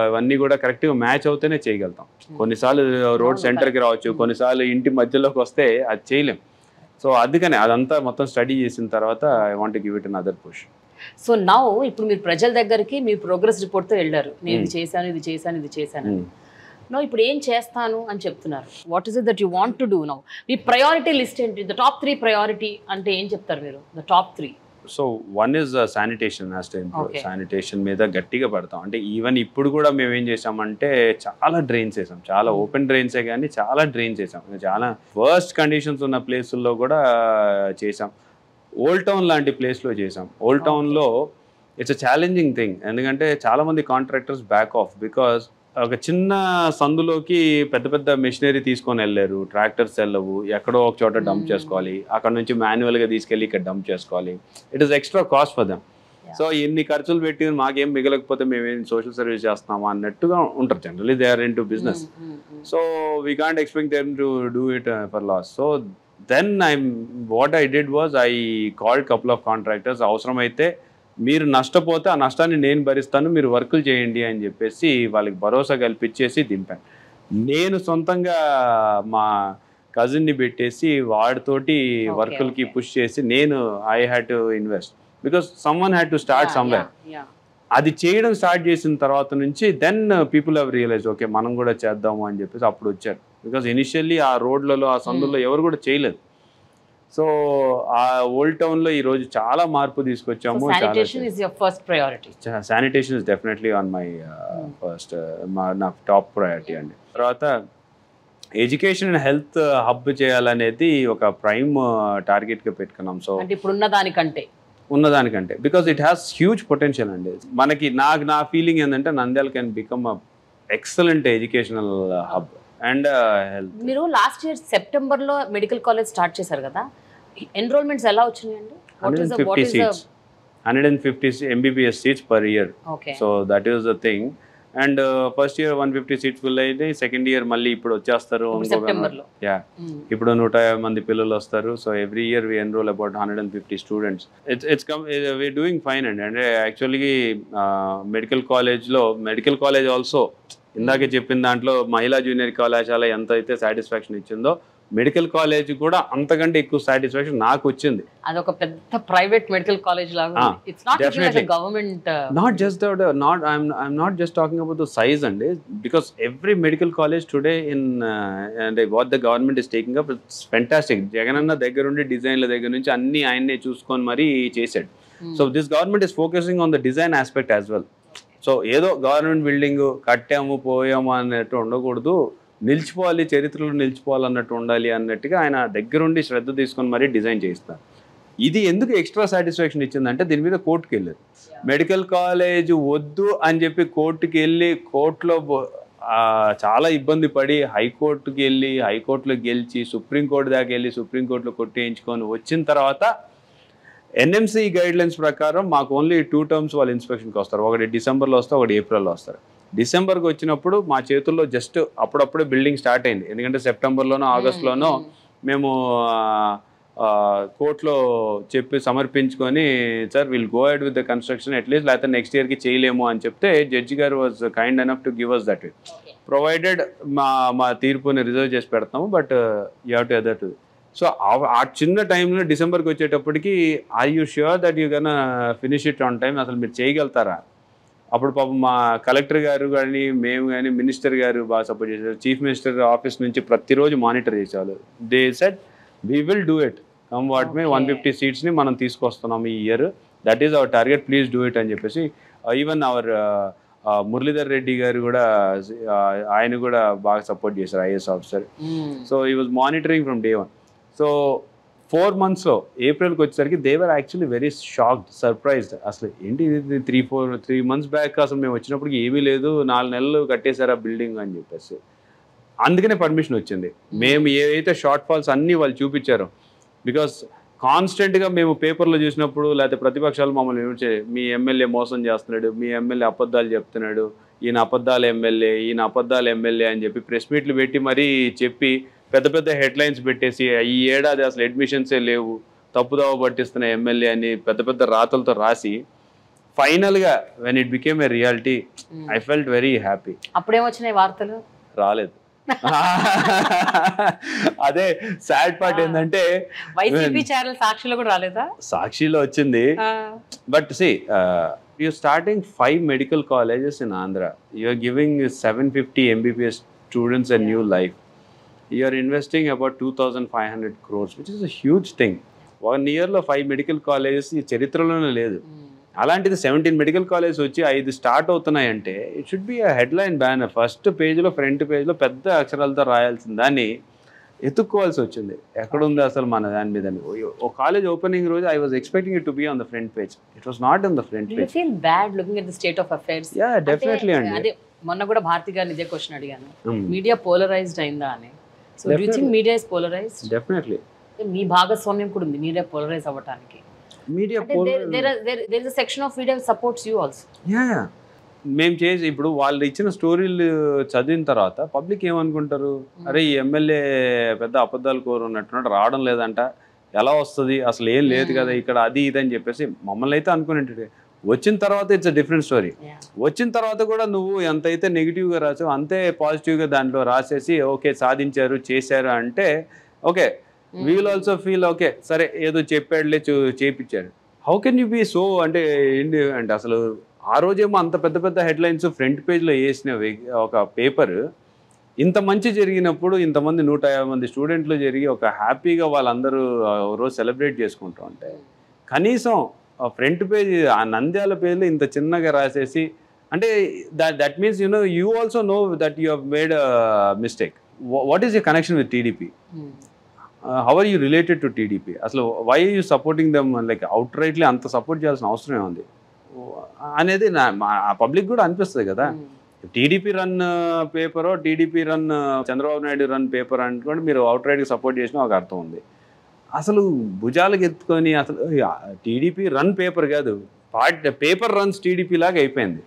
అవన్నీ కూడా కరెక్ట్గా మ్యాచ్ అవుతేనే చేయగలుగుతాం. కొన్నిసార్లు రోడ్ సెంటర్కి రావచ్చు, కొన్నిసార్లు ఇంటి మధ్యలోకి వస్తే అది చేయలేం. సో అందుకని అదంతా మొత్తం స్టడీ చేసిన తర్వాత I want to give it another push. So now ఇప్పుడు మీరు ప్రజల దగ్గరికి మీ ప్రోగ్రెస్ రిపోర్ట్తో వెళ్ళారు, నేను ఇది చేశాను, ఇది చేశాను, ఇది చేశాను. నో ఇప్పుడు ఏం చేస్తాను అని చెప్తున్నారు. What is it that you want to do now? Me priority list ఏంటి? ద టాప్ 3 ప్రయారిటీ అంటే ఏం చెప్తారు మీరు? The top 3. So one is sanitation has to improve. Sanitation మీద గట్టిగా పడతాం. అంటే ఈవెన్ ఇప్పుడు కూడా మేము ఏం చేసామంటే చాలా డ్రైన్స్ వేసాం, చాలా ఓపెన్ డ్రైన్సే కానీ చాలా డ్రైన్స్ వేసాం, చాలా వర్స్ట్ కండిషన్స్ ఉన్న ప్లేసుల్లో కూడా చేసాం. ఓల్డ్ టౌన్ లాంటి ప్లేస్లో చేసాం. ఓల్డ్ టౌన్లో ఇట్స్ అ ఛాలెంజింగ్ థింగ్, ఎందుకంటే చాలామంది కాంట్రాక్టర్స్ బ్యాక్ ఆఫ్ బికాస్ ఒక చిన్న సందులోకి పెద్ద పెద్ద మెషినరీ తీసుకొని వెళ్ళారు, ట్రాక్టర్స్ వెళ్ళవు, ఎక్కడో ఒక చోట డంప్ చేసుకోవాలి, అక్కడ నుంచి మాన్యువల్గా తీసుకెళ్ళి ఇక్కడ డంప్ చేసుకోవాలి. It is extra cost for them. So ఇన్ని ఖర్చులు పెట్టి మాకేం మిగలకపోతే మేమేం సోషల్ సర్వీస్ చేస్తున్నామా అన్నట్టుగా ఉంటారు generally. They are into business, so we can't expect them to do it for loss. So then what I did was I called couple of contractors. అవసరమైతే మీరు నష్టపోతే ఆ నష్టాన్ని నేను భరిస్తాను, మీరు వర్కులు చేయండి అని చెప్పేసి వాళ్ళకి భరోసా కల్పించేసి దింపాను. నేను సొంతంగా మా కజిన్ని పెట్టేసి వాడితోటి వర్కులకి పుష్ చేసి నేను I had to invest because someone had to start somewhere. అది చేయడం స్టార్ట్ చేసిన తర్వాత నుంచి then people have realize okay మనం కూడా చేద్దాము అని చెప్పేసి అప్పుడు వచ్చారు. బికాస్ ఇనిషియల్లీ ఆ రోడ్లలో ఆ సందుల్లో ఎవరు కూడా చేయలేదు. సో ఆ ఓల్డ్ టౌన్ లో ఈ రోజు చాలా మార్పు తీసుకొచ్చాము. Sanitation is definitely on my first, నా టాప్ ప్రయారిటీ అండి. తర్వాత ఎడ్యుకేషన్ అండ్ హెల్త్ హబ్ చేయాలనేది ఒక ప్రైమ్ టార్గెట్ గా పెట్టుకున్నాం. సో ఉన్నదానికంటే because it has huge potential అండి. మనకి నా ఫీలింగ్ ఏంటంటే Nandyal can become a excellent educational hub and health. మీరు లాస్ట్ ఇయర్ సెప్టెంబర్ లో మెడికల్ కాలేజ్ స్టార్ట్ చేశారు కదా, ఎన్రోల్మెంట్స్ ఎలా వచ్చినాయండి? 150 MBBS seats per year. So that is the thing. And first year 150 seats full అయింది. సెకండ్ ఇయర్ మళ్ళీ ఇప్పుడు వచ్చేస్తారు. ఇప్పుడు 150 మంది పిల్లలు వస్తారు. So every year we enrol about 150 students. We're doing fine అండి. అంటే యాక్చువల్లీ మెడికల్ కాలేజ్ ఆల్సో ఇందాకే చెప్పిన దాంట్లో మహిళా జూనియర్ కళాశాల ఎంత అయితే సాటిస్ఫాక్షన్ ఇచ్చిందో మెడికల్ కాలేజ్ కూడా అంతకంటే ఎక్కువ సాటిస్ఫాక్షన్ నాకు వచ్చింది. అదొక పెద్ద ప్రైవేట్ మెడికల్ కాలేజ్ లాగా. It's not like government. Not just I'm not just talking about the size అండి, because every medical college today in and what the government is taking up it's fantastic. జగనన్న దగ్గర ఉండి డిజైన్ల దగ్గర నుంచి అన్ని ఆయన్నే చూసుకొని మరీ చేశాడు. So this government is focusing on the design aspect as well. So ఏదో గవర్నమెంట్ బిల్డింగ్ కట్టాము పోయాము అన్నట్టు ఉండకూడదు, నిలిచిపోవాలి, చరిత్రలో నిలిచిపోవాలన్నట్టు ఉండాలి అన్నట్టుగా ఆయన దగ్గరుండి శ్రద్ధ తీసుకొని మరీ డిజైన్ చేస్తారు. ఇది ఎందుకు ఎక్స్ట్రా సాటిస్ఫాక్షన్ ఇచ్చిందంటే దీని మీద కోర్టుకి వెళ్ళారు. మెడికల్ కాలేజ్ వద్దు అని చెప్పి కోర్టుకి వెళ్ళి కోర్టులో చాలా ఇబ్బంది పడి హైకోర్టుకి వెళ్ళి హైకోర్టులో గెలిచి సుప్రీంకోర్టు దాకా వెళ్ళి సుప్రీంకోర్టులో కొట్టేయించుకొని వచ్చిన తర్వాత ఎన్ఎంసీ గైడ్లైన్స్ ప్రకారం మాకు ఓన్లీ 2 terms వాళ్ళు ఇన్స్పెక్షన్కి వస్తారు. ఒకటి డిసెంబర్లో వస్తారు, ఒకటి ఏప్రిల్లో వస్తారు. డిసెంబర్కి వచ్చినప్పుడు మా చేతుల్లో జస్ట్ అప్పుడప్పుడే బిల్డింగ్ స్టార్ట్ అయింది. ఎందుకంటే సెప్టెంబర్లోనో ఆగస్టులోనో మేము కోర్టులో చెప్పి సమర్పించుకొని sir will go ahead with the construction at least, లేకపోతే నెక్స్ట్ ఇయర్కి చేయలేము అని చెప్తే జడ్జి గారు was kind enough to give us that way, provided మా తీర్పుని రిజర్వ్ చేసి పెడతాము, but you have to adhere to. సో ఆ చిన్న టైంలో డిసెంబర్కి వచ్చేటప్పటికి are you sure that you gonna finish it on time, అసలు మీరు చేయగలుగుతారా? అప్పుడు పాపం మా కలెక్టర్ గారు కానీ మేము కానీ మినిస్టర్ గారు బాగా సపోర్ట్ చేశారు. చీఫ్ మినిస్టర్ ఆఫీస్ నుంచి ప్రతిరోజు మానిటర్ చేసేవాళ్ళు. They said we will do it, come what may 150 seatsని మనం తీసుకొస్తున్నాం ఈ year, that is our target, please do it అని చెప్పేసి ఈవెన్ అవర్ మురళీధర్ రెడ్డి గారు కూడా ఆయన కూడా బాగా సపోర్ట్ చేశారు, ఐఏఎస్ ఆఫీసర్. సో ఈ was monitoring from day 1. So 4 monthsలో ఏప్రిల్కి వచ్చేసరికి they were actually very shocked, surprised. అసలు ఏంటి ఇది 3 months బ్యాక్ అసలు మేము వచ్చినప్పటికి ఏమీ లేదు, 4 నెలలు కట్టేశారా బిల్డింగ్ అని చెప్పేసి. అందుకనే పర్మిషన్ వచ్చింది. మేము ఏవైతే షార్ట్ ఫాల్స్ అన్నీ వాళ్ళు చూపించారో, బికాస్ కాన్స్టెంట్గా మేము పేపర్లో చూసినప్పుడు లేకపోతే ప్రతిపక్షాలు మమ్మల్ని మీ ఎమ్మెల్యే మోసం చేస్తున్నాడు, మీ ఎమ్మెల్యే అబద్ధాలు చెప్తున్నాడు, ఈయన అబద్ధాల ఎమ్మెల్యే, ఈయన అబద్ధాల ఎమ్మెల్యే అని చెప్పి ప్రెస్ మీట్లు పెట్టి మరీ చెప్పి పెద్ద పెద్ద హెడ్లైన్స్ పెట్టేసి ఈ ఏడాది అసలు అడ్మిషన్సే లేవు, తప్పుదోవ పట్టిస్తున్న ఎమ్మెల్యే అని పెద్ద పెద్ద రాతలతో రాసి ఫైనల్గా when it became a reality I felt very happy. అప్పుడేమొచ్చినాయి వార్తలు? రాలేదు. అదే సాడ్ పార్ట్ ఏంటంటే వైసీపీ ఛానల్ సాక్షిలో కూడా రాలేదా? సాక్షిలో వచ్చింది. But see you're starting 5 medical colleges in Andhra. You're giving 750 MBBS students a new life. You are investing about 2,500 crores, which is a huge thing. 1 yearలో 5 మెడికల్ కాలేజెస్ ఈ చరిత్రలోనే లేదు. అలాంటిది 17 మెడికల్ కాలేజెస్ వచ్చి 5 స్టార్ట్ అవుతున్నాయంటే it should be a headline banner. First పేజ్లో front పేజ్లో పెద్ద అక్షరాలతో రాయాల్సిన దాన్ని ఎత్తుక్కోవాల్సి వచ్చింది. ఎక్కడుంది అసలు మన దాని మీద? ఒక కాలేజ్ ఓపెనింగ్ రోజు I was expecting it to be on the front page. It was not on the front page. You feel bad looking at the state of affairs? Yeah, definitely అండి. అదే మొన్న కూడా భారతి గారిని ఇదే క్వశ్చన్ అడిగాను, media polarised అయిందా అని. So do you think media is polarised? Definitely. మీ భాగస్వామ్యం కూడా ఉంది మీడియా పోలరైజ్ అవ్వడానికి. Media there is a section of media supports you also. Yeah. మేము చేసి ఇప్పుడు వాళ్ళు ఇచ్చిన స్టోరీలు చదివిన తర్వాత పబ్లిక్ ఏమనుకుంటారు, అరే ఈ ఎమ్మెల్యే పెద్ద అబద్ధాలు కోరున్నట్టున్నాడు, రావడం లేదంట, ఎలా వస్తుంది, అసలు ఏం లేదు కదా ఇక్కడ, అది ఇది అని చెప్పేసి మమ్మల్ని అయితే అనుకునేటట్టు. వచ్చిన తర్వాత ఇట్స్ అ డిఫరెంట్ స్టోరీ. వచ్చిన తర్వాత కూడా నువ్వు ఎంతైతే నెగిటివ్గా రాసావు అంతే పాజిటివ్గా దాంట్లో రాసేసి ఓకే సాధించారు చేశారు అంటే okay we will also feel okay సరే ఏదో చెప్పాడులే చేయించారు. How can you be so అంటే ఏంటి అంటే అసలు ఆ రోజేమో అంత పెద్ద పెద్ద హెడ్లైన్స్ ఫ్రంట్ పేజ్లో వేసిన ఒక పేపర్ ఇంత మంచి జరిగినప్పుడు ఇంతమంది 150 మంది స్టూడెంట్లు జరిగి ఒక హ్యాపీగా వాళ్ళందరూ రోజు సెలబ్రేట్ చేసుకుంటూ ఉంటే కనీసం ఫ్రంట్ పేజ్ ఆ నంద్యాల పేజ్లో ఇంత చిన్నగా రాసేసి అంటే that means you also know that you have made a mistake. What is your connection with TDP? How are you related to TDP? అసలు why you supporting them? Like outrightly అంత సపోర్ట్ చేయాల్సిన అవసరం ఉంది అనేది ఆ పబ్లిక్ కూడా అనిపిస్తుంది కదా. టీడీపీ రన్ పేపరో TDP run Chandrababu Naidu run paper అనుకోండి మీరు అవుట్ రైట్కి సపోర్ట్ చేసినా ఒక అర్థం ఉంది. అసలు భుజాలకు ఎత్తుకొని అసలు టీడీపీ రన్ పేపర్ కాదు, పేపర్ రన్స్ టీడీపీ లాగా అయిపోయింది.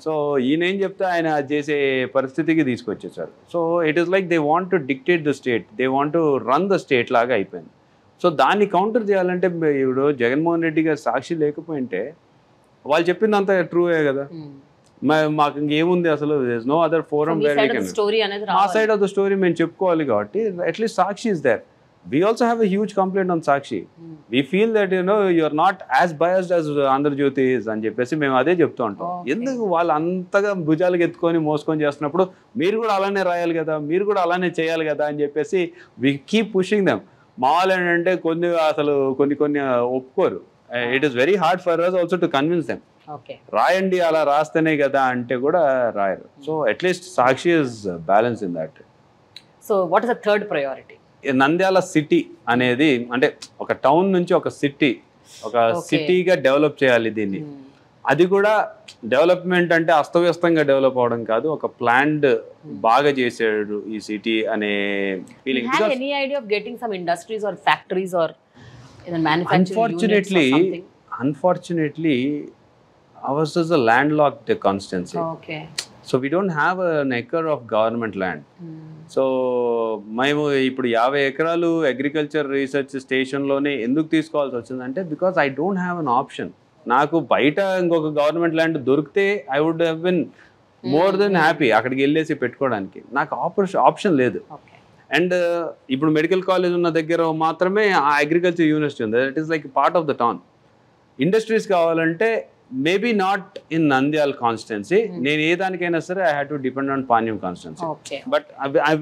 సో ఈయన ఏం చెప్తే ఆయన చేసే పరిస్థితికి తీసుకొచ్చేసారు. So it is like they want to dictate the state, they want to run the state లాగా అయిపోయింది. సో దాన్ని కౌంటర్ చేయాలంటే ఇప్పుడు జగన్మోహన్ రెడ్డి గారు సాక్షి లేకపోయింటే వాళ్ళు చెప్పిందంతా ట్రూయే కదా. మాకు ఇంకేముంది అసలు నో అదర్ ఫోరం మా సైడ్ ఆఫ్ ద స్టోరీ మేము చెప్పుకోవాలి కాబట్టి at least Sakshi is there. We also have a huge complaint on Sakshi. We feel that you are not as biased as Andhrajyoti is అని చెప్పేసి మేము అదే చెప్తూ ఉంటాం. ఎందుకు వాళ్ళు అంతగా భుజాలకు ఎత్తుకొని మోసుకొని చేస్తున్నప్పుడు మీరు కూడా అలానే రాయాలి కదా, మీరు కూడా అలానే చేయాలి కదా అని చెప్పేసి వి కీప్ పుషింగ్ దెమ్. మా వాళ్ళు ఏంటంటే కొన్ని ఒప్పుకోరు. It is very hard for us also to convince them. రాయండి అలా రాస్తేనే కదా అంటే కూడా రాయరు. So at least Sakshi is balance in that. So what is the third priority? Nandyal city అనేది అంటే ఒక టౌన్ నుంచి ఒక సిటీగా డెవలప్ చేయాలి దీన్ని. అది కూడా డెవలప్మెంట్ అంటే అస్తవ్యస్తంగా డెవలప్ అవడం కాదు, ఒక ప్లాన్డ్ బాగా చేసాడు ఈ సిటీ అనే feeling. Any idea of getting some industries or factories or unfortunately ours is a landlocked constituency. Okay. So we don't have an acre of government land. So మేము ఇప్పుడు 50 ఎకరాలు అగ్రికల్చర్ రీసెర్చ్ స్టేషన్లోనే ఎందుకు తీసుకోవాల్సి వచ్చిందంటే because I don't have an option. నాకు బయట ఇంకొక government land దొరికితే I would have been more than happy అక్కడికి వెళ్ళేసి పెట్టుకోవడానికి. నాకు ఆప్షన్ లేదు. అండ్ ఇప్పుడు మెడికల్ కాలేజ్ ఉన్న దగ్గర మాత్రమే ఆ అగ్రికల్చర్ యూనివర్సిటీ ఉంది. That is like part of the town. Industries కావాలంటే maybe not in Nandyal constituency. నేను ఏ దానికైనా సరే I had to depend on Panyam constituency. But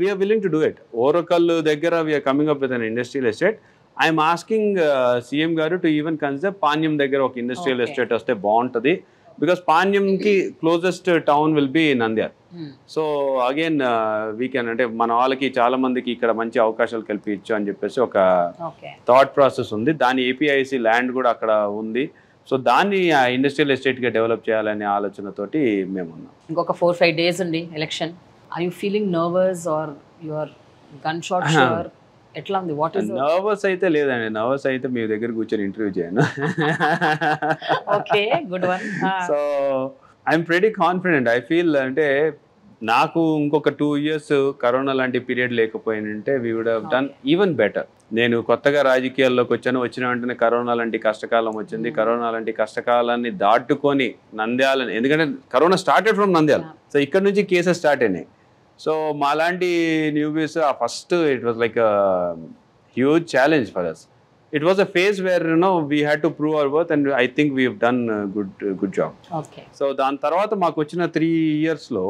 we're willing to do it. Orvakal దగ్గర we're coming up with an industrial estate. I'm asking CM గారు to even consider Panyam దగ్గర ఒక industrial estate వస్తే బాగుంటుంది. బికాస్ పాణ్యంకి closest town will be Nandyal. So again we can అంటే మన వాళ్ళకి చాలా మందికి ఇక్కడ మంచి అవకాశాలు కల్పించు అని చెప్పేసి ఒక థాట్ ప్రాసెస్ ఉంది. దాని ఏపీఐసి ల్యాండ్ కూడా అక్కడ ఉంది. సో దాన్ని ఇండస్ట్రియల్ ఎస్టేట్గా డెవలప్ చేయాలనే ఆలోచనతోటి మేము ఉన్నాం. ఇంకొక 4-5 days అండి election. Are you feeling nervous or your gun shot sure? ఎట్లా ఉంది? వాట్ ఇస్ నర్వస్ అయితే లేదండి. నర్వస్ అయితే మీ దగ్గర కూర్చొని ఇంటర్వ్యూ చేయను. Okay, good one. So I'm pretty confident. I feel అంటే నాకు ఇంకొక 2 years కరోనా లాంటి పీరియడ్ లేకపోయినంటే we would have done even better. నేను కొత్తగా రాజకీయాల్లోకి వచ్చిన వెంటనే కరోనా లాంటి కష్టకాలం వచ్చింది. కరోనా లాంటి కష్టకాలాన్ని దాటుకొని నంద్యాలని, ఎందుకంటే corona started from Nandyal. So ఇక్కడ నుంచి కేసెస్ స్టార్ట్ అయినాయి. సో మాలాంటి newbies first it was like huge challenge for us. It was a phase where we had to prove our worth, and I think we have done good job. Okay. So దాని తర్వాత మాకు వచ్చిన 3 yearsలో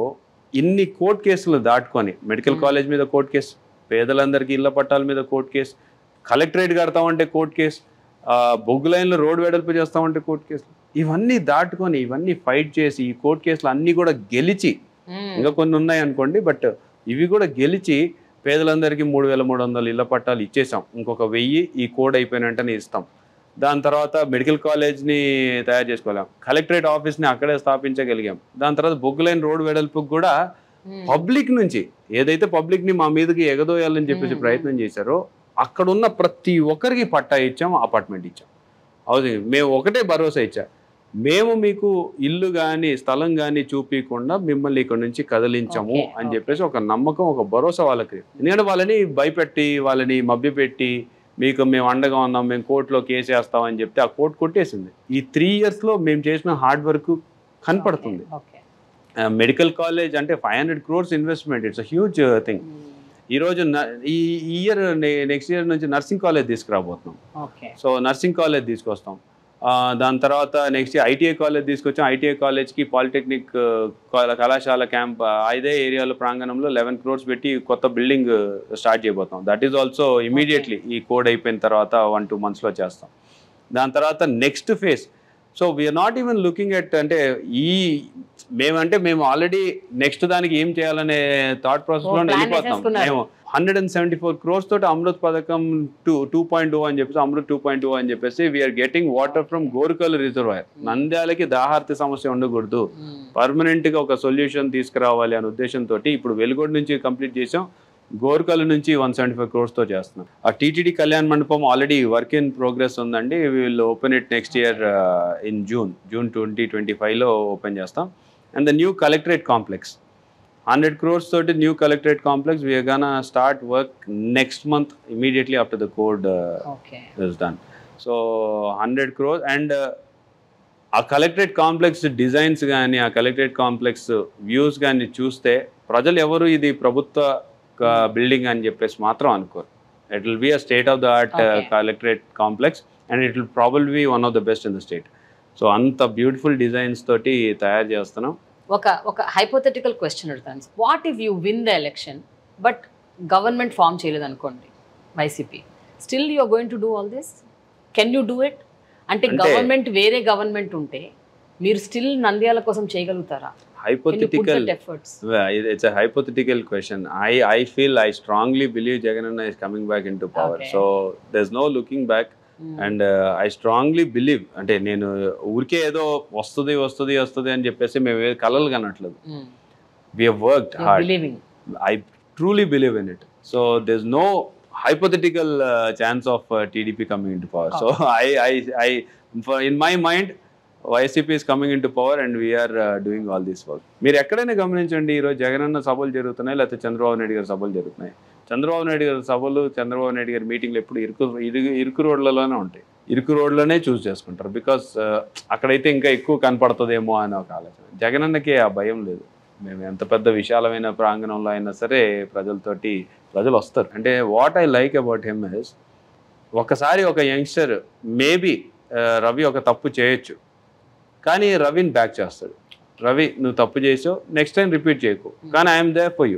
ఇన్ని court కేసులు దాటుకొని medical college మీద court case, పేదలందరికీ ఇళ్ల పట్టాల మీద కోర్టు కేసు, కలెక్టరేట్ కడతామంటే కోర్టు కేసు, బొగ్గు లైన్లో రోడ్ వెడల్పు చేస్తామంటే కోర్టు కేసులు, ఇవన్నీ దాటుకొని ఇవన్నీ ఫైట్ చేసి ఈ కోర్టు కేసులు అన్నీ కూడా గెలిచి, ఇంకా కొన్ని ఉన్నాయి అనుకోండి, బట్ ఇవి కూడా గెలిచి పేదలందరికీ 3,300 ఇళ్ల పట్టాలు ఇచ్చేసాం. ఇంకొక 1000 ఈ కోడ్ అయిపోయిన వెంటనే ఇస్తాం. దాని తర్వాత మెడికల్ కాలేజ్ని తయారు చేసుకోలేం, కలెక్టరేట్ ఆఫీస్ని అక్కడే స్థాపించగలిగాం. దాని తర్వాత బొగ్గు లైన్ రోడ్ వెడల్పుకు కూడా పబ్లిక్ నుంచి ఏదైతే పబ్లిక్ని మా మీదకి ఎగదోయాలని చెప్పేసి ప్రయత్నం చేశారో అక్కడున్న ప్రతి ఒక్కరికి పట్టా ఇచ్చాం, అపార్ట్మెంట్ ఇచ్చాం, హౌసింగ్. మేము ఒకటే భరోసా ఇచ్చాం, మేము మీకు ఇల్లు కానీ స్థలం కానీ చూపించకుండా మిమ్మల్ని ఇక్కడ నుంచి కదిలించము అని చెప్పేసి ఒక నమ్మకం, ఒక భరోసా వాళ్ళకి. ఎందుకంటే వాళ్ళని భయపెట్టి వాళ్ళని మభ్యపెట్టి మీకు మేము అండగా ఉన్నాం, మేము కోర్టులో కేసు వేస్తామని చెప్తే ఆ కోర్టు కొట్టేసింది. ఈ 3 yearsలో మేము చేసిన హార్డ్ వర్క్ కనపడుతుంది. మెడికల్ కాలేజ్ అంటే 500 crores investment, it's a huge thing. ఈరోజు ఈ ఇయర్ నెక్స్ట్ ఇయర్ నుంచి నర్సింగ్ కాలేజ్ తీసుకురాబోతున్నాం. సో నర్సింగ్ కాలేజ్ తీసుకొస్తాం. దాని తర్వాత నెక్స్ట్ ఐటీఐ కాలేజ్ తీసుకొచ్చాం. ఐటీఐ కాలేజ్కి పాలిటెక్నిక్ కళాశాల క్యాంప్ అదే ఏరియాలో ప్రాంగణంలో 11 crores పెట్టి కొత్త బిల్డింగ్ స్టార్ట్ చేయబోతాం. దట్ ఈజ్ ఆల్సో ఇమీడియట్లీ ఈ కోడ్ అయిపోయిన తర్వాత 1-2 monthsలో చేస్తాం. దాని తర్వాత next phase. So we're not even looking at అంటే మేము ఆల్రెడీ నెక్స్ట్ దానికి ఏం చేయాలనే థాట్ ప్రాసెస్లో వెళ్ళిపోతాం. మేము 174 crores తోటి అమృత్ పథకం 2.0 అని చెప్పేసి, అమృత్ 2.0 అని చెప్పేసి we're getting water from Gorukal reservoir. నంద్యాలకి దాహార్తి సమస్య ఉండకూడదు, పర్మనెంట్గా ఒక సొల్యూషన్ తీసుకురావాలి అనే ఉద్దేశంతో ఇప్పుడు వెలుగొండ నుంచి కంప్లీట్ చేసాం, గోరుకల్ నుంచి 175 crores చేస్తున్నాం. ఆ TTD Kalyan Mandapam already work in progress ఉందండి. We will open it next year in June 2025లో ఓపెన్ చేస్తాం. And the new collectorate complex 100 crores తోటి new collectorate complex we are gonna start work next month immediately after the code is done. So 100 crores and uh collectorate complex designs కానీ ఆ collectorate complex views కానీ చూస్తే ప్రజలు ఎవరు ఇది ప్రభుత్వ building అని చెప్పేసి మాత్రం అనుకోరు. It will be a state of the art collectorate complex and it will probably be one of the best in the state. So అంత బ్యూటిఫుల్ డిజైన్స్ తోటి తయారు చేస్తున్నాం. ఒక హైపోథెటికల్ క్వశ్చన్ అడుగుతాను. What if you win the election but government form చేయలేదు అనుకోండి YCP, still you are going to do all this? Can you do it? అంటే government వేరే గవర్నమెంట్ ఉంటే మీరు స్టిల్ నంద్యాల కోసం చేయగలుగుతారా? Hypothetical, it's a hypothetical question. I feel, I strongly believe Jagananna is coming back into power. So there's no looking back. And I strongly believe, అంటే నేను ఊరికే ఏదో వస్తుంది అని చెప్పేసి మేము కలలు కనట్లేదు. We have worked hard. I truly believe in it. So there's no hypothetical chance of TDP coming into power. So in my mind YCP is coming into power and we are doing all this work. మీరు ఎక్కడైనా గమనించండి, ఈరోజు జగనన్న సభలు జరుగుతున్నాయి లేకపోతే చంద్రబాబు నాయుడు గారి సభలు జరుగుతున్నాయి. చంద్రబాబు నాయుడు గారి సభలు, చంద్రబాబు నాయుడు గారి మీటింగ్లు ఎప్పుడు ఇరుకు రోడ్లలోనే ఉంటాయి. ఇరుకు రోడ్లనే చూస్ చేసుకుంటారు. బికాస్ అక్కడైతే ఇంకా ఎక్కువ కనపడుతుందేమో అని ఒక ఆలోచన. జగనన్నకి ఆ భయం లేదు. మేము ఎంత పెద్ద విశాలమైన ప్రాంగణంలో అయినా సరే ప్రజలు వస్తారు. అంటే what I like about him is, ఒకసారి ఒక యంగ్స్టర్ మేబీ రవి ఒక తప్పు చేయొచ్చు, కానీ రవిని బ్యాక్ చేస్తాడు. రవి నువ్వు తప్పు చేసావు, నెక్స్ట్ టైం రిపీట్ చేయకు, కానీ I'm there for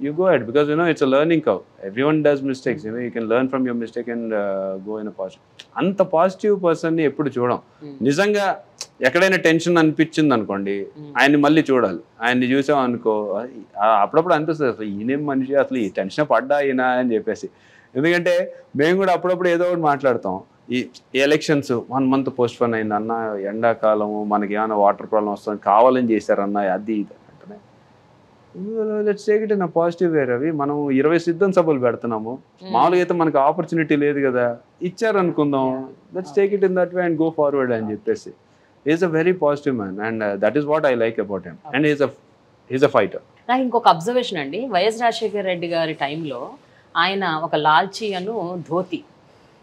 you go ahead because it's a learning curve. Everyone does mistakes, you can learn from your mistake and go in a positive. అంత పాజిటివ్ పర్సన్ని ఎప్పుడు చూడం. నిజంగా ఎక్కడైనా టెన్షన్ అనిపించింది అనుకోండి, ఆయన్ని మళ్ళీ చూడాలి. ఆయన్ని చూసాం అనుకో అప్పుడప్పుడు అనిపిస్తుంది అసలు ఈయనేం మనిషి, అసలు ఈ టెన్షన్ పడ్డా ఈయన అని చెప్పేసి. ఎందుకంటే మేము కూడా అప్పుడప్పుడు ఏదో ఒకటి మాట్లాడతాం. ఈ ఎలక్షన్స్ 1 month పోస్ట్ పోన్ అయింది అన్న, ఎండాకాలము మనకి ఏమైనా వాటర్ ప్రాబ్లం వస్తుంది కావాలని చేశారన్న, అది ఇది అంటే let's take it in a positive way. Ravi మనం 20 సిద్ధం సభలు పెడుతున్నాము, మామూలుగా అయితే మనకు ఆపర్చునిటీ లేదు కదా, ఇచ్చారనుకుందాం, let's take it in that way and go forward అని చెప్పేసి. Is a very positive man and that is what I like about him and is a fighter. నాకు ఇంకొక అబ్జర్వేషన్ అండి, వైఎస్ రాజశేఖర రెడ్డి గారి టైంలో ఆయన ఒక లాల్చీ అను ధోతి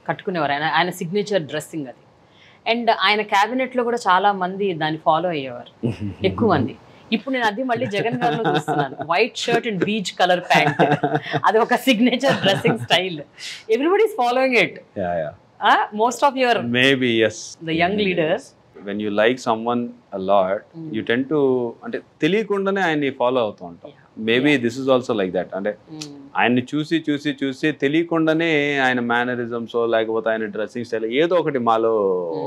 కట్టుకునేవారు. ఆయన సిగ్నేచర్ డ్రెస్సింగ్ అది. అండ్ ఆయన క్యాబినెట్లో కూడా చాలా మంది దాన్ని ఫాలో అయ్యేవారు, ఎక్కువ మంది. ఇప్పుడు నేను అది మళ్ళీ జగన్ గారిలో చూస్తున్నాను, white shirt and beach colour pant, అది ఒక signature dressing style. Everybody is following it. Most of your maybe yes the young leaders. When you like some one a lot you ten to అంటే తెలియకుండానే ఆయన్ని follow అవుతూ ఉంటాం. Maybe this is also like that. అంటే ఆయన్ని చూసి చూసి చూసి తెలియకుండానే ఆయన మేనరిజమ్స్ లేకపోతే ఆయన డ్రెస్సింగ్ స్టైల్ ఏదో ఒకటి మాలో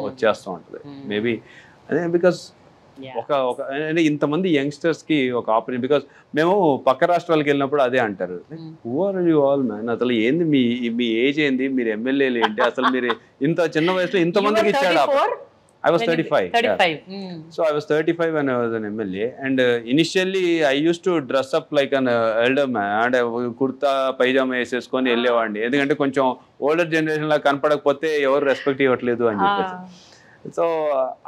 వచ్చేస్తూ ఉంటుంది. మేబీ అదే బికాస్ అంటే ఇంతమంది యంగ్స్టర్స్ కి ఒక ఆపర్చునిటీ. బికాస్ మేము పక్క రాష్ట్రాలకు వెళ్ళినప్పుడు అదే అంటారు, who are you all man, అసలు ఏంది మీ ఏజ్ ఏంది, మీరు ఎమ్మెల్యేలు ఏంటి, అసలు మీరు ఇంత చిన్న వయసులో ఇంతమందికి ఇచ్చాడు. I was 35. 35. Yeah. So I was 35 when I was an MLA, and initially I used to dress up like an elder man, and kurta pajama వేసేసుకొని వెళ్ళేవాడిని. ఎందుకంటే కొంచెం ఓల్డర్ జనరేషన్ లా కనపడకపోతే ఎవరు రెస్పెక్ట్ ఇవ్వట్లేదు అని చెప్పేసి. సో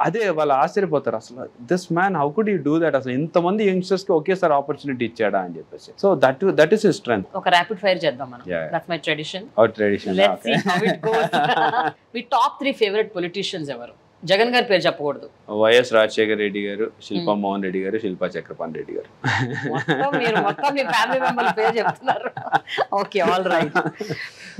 అదే వాళ్ళు ఆశ్చర్యపోతారు, అసలు this man how could you do that, అసలు ఇంతమంది యంగ్స్టర్స్ కి ఒకేసారి ఆపర్చునిటీ ఇచ్చాడా అని చెప్పేసి. So that is his strength. ఒక ర్యాపిడ్ ఫైర్ చేద్దాం మనం. That's my tradition. Our tradition. Let's see how it goes. మీ టాప్ 3 ఫేవరెట్ పొలిటీషియన్స్ ఎవరు? జగన్ గారి పేరు చెప్పకూడదు. వైఎస్ రాజశేఖర్ రెడ్డి గారు, శిల్పా మోహన్ రెడ్డి గారు, శిల్పా చక్రపాణి రెడ్డి గారు. మొత్తం మీ ఫ్యామిలీ మెంబర్ల పేరు చెప్తున్నారు. Okay, all right.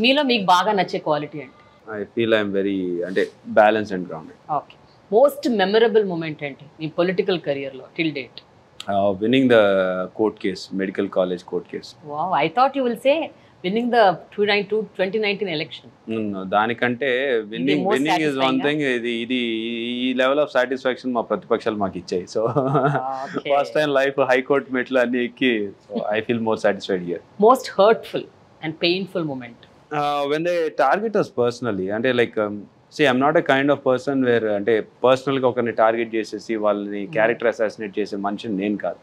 మీలో మీకు బాగా నచ్చే క్వాలిటీ ఏంటి? I feel I'm very అంటే balanced and grounded. Okay. Most memorable moment ఏంటి మీ పొలిటికల్ కెరియర్ లో till date? Winning the court case, medical college court case. Wow, I thought you will say winning the 2019 election. దానికంటే winning is one thing. ఇది ఈ level of satisfaction మా ప్రతిపక్షాలు మాకు ఇచ్చాయి. So first time life high court మెట్లు అన్ని ఎక్కి, so I feel more satisfied here. Most hurtful and painful moment? When they target us personally, అంటే like see I'm not a kind of person where అంటే పర్సనల్గా ఒకరిని టార్గెట్ చేసేసి వాళ్ళని character assassinate చేసే మనిషిని నేను కాదు.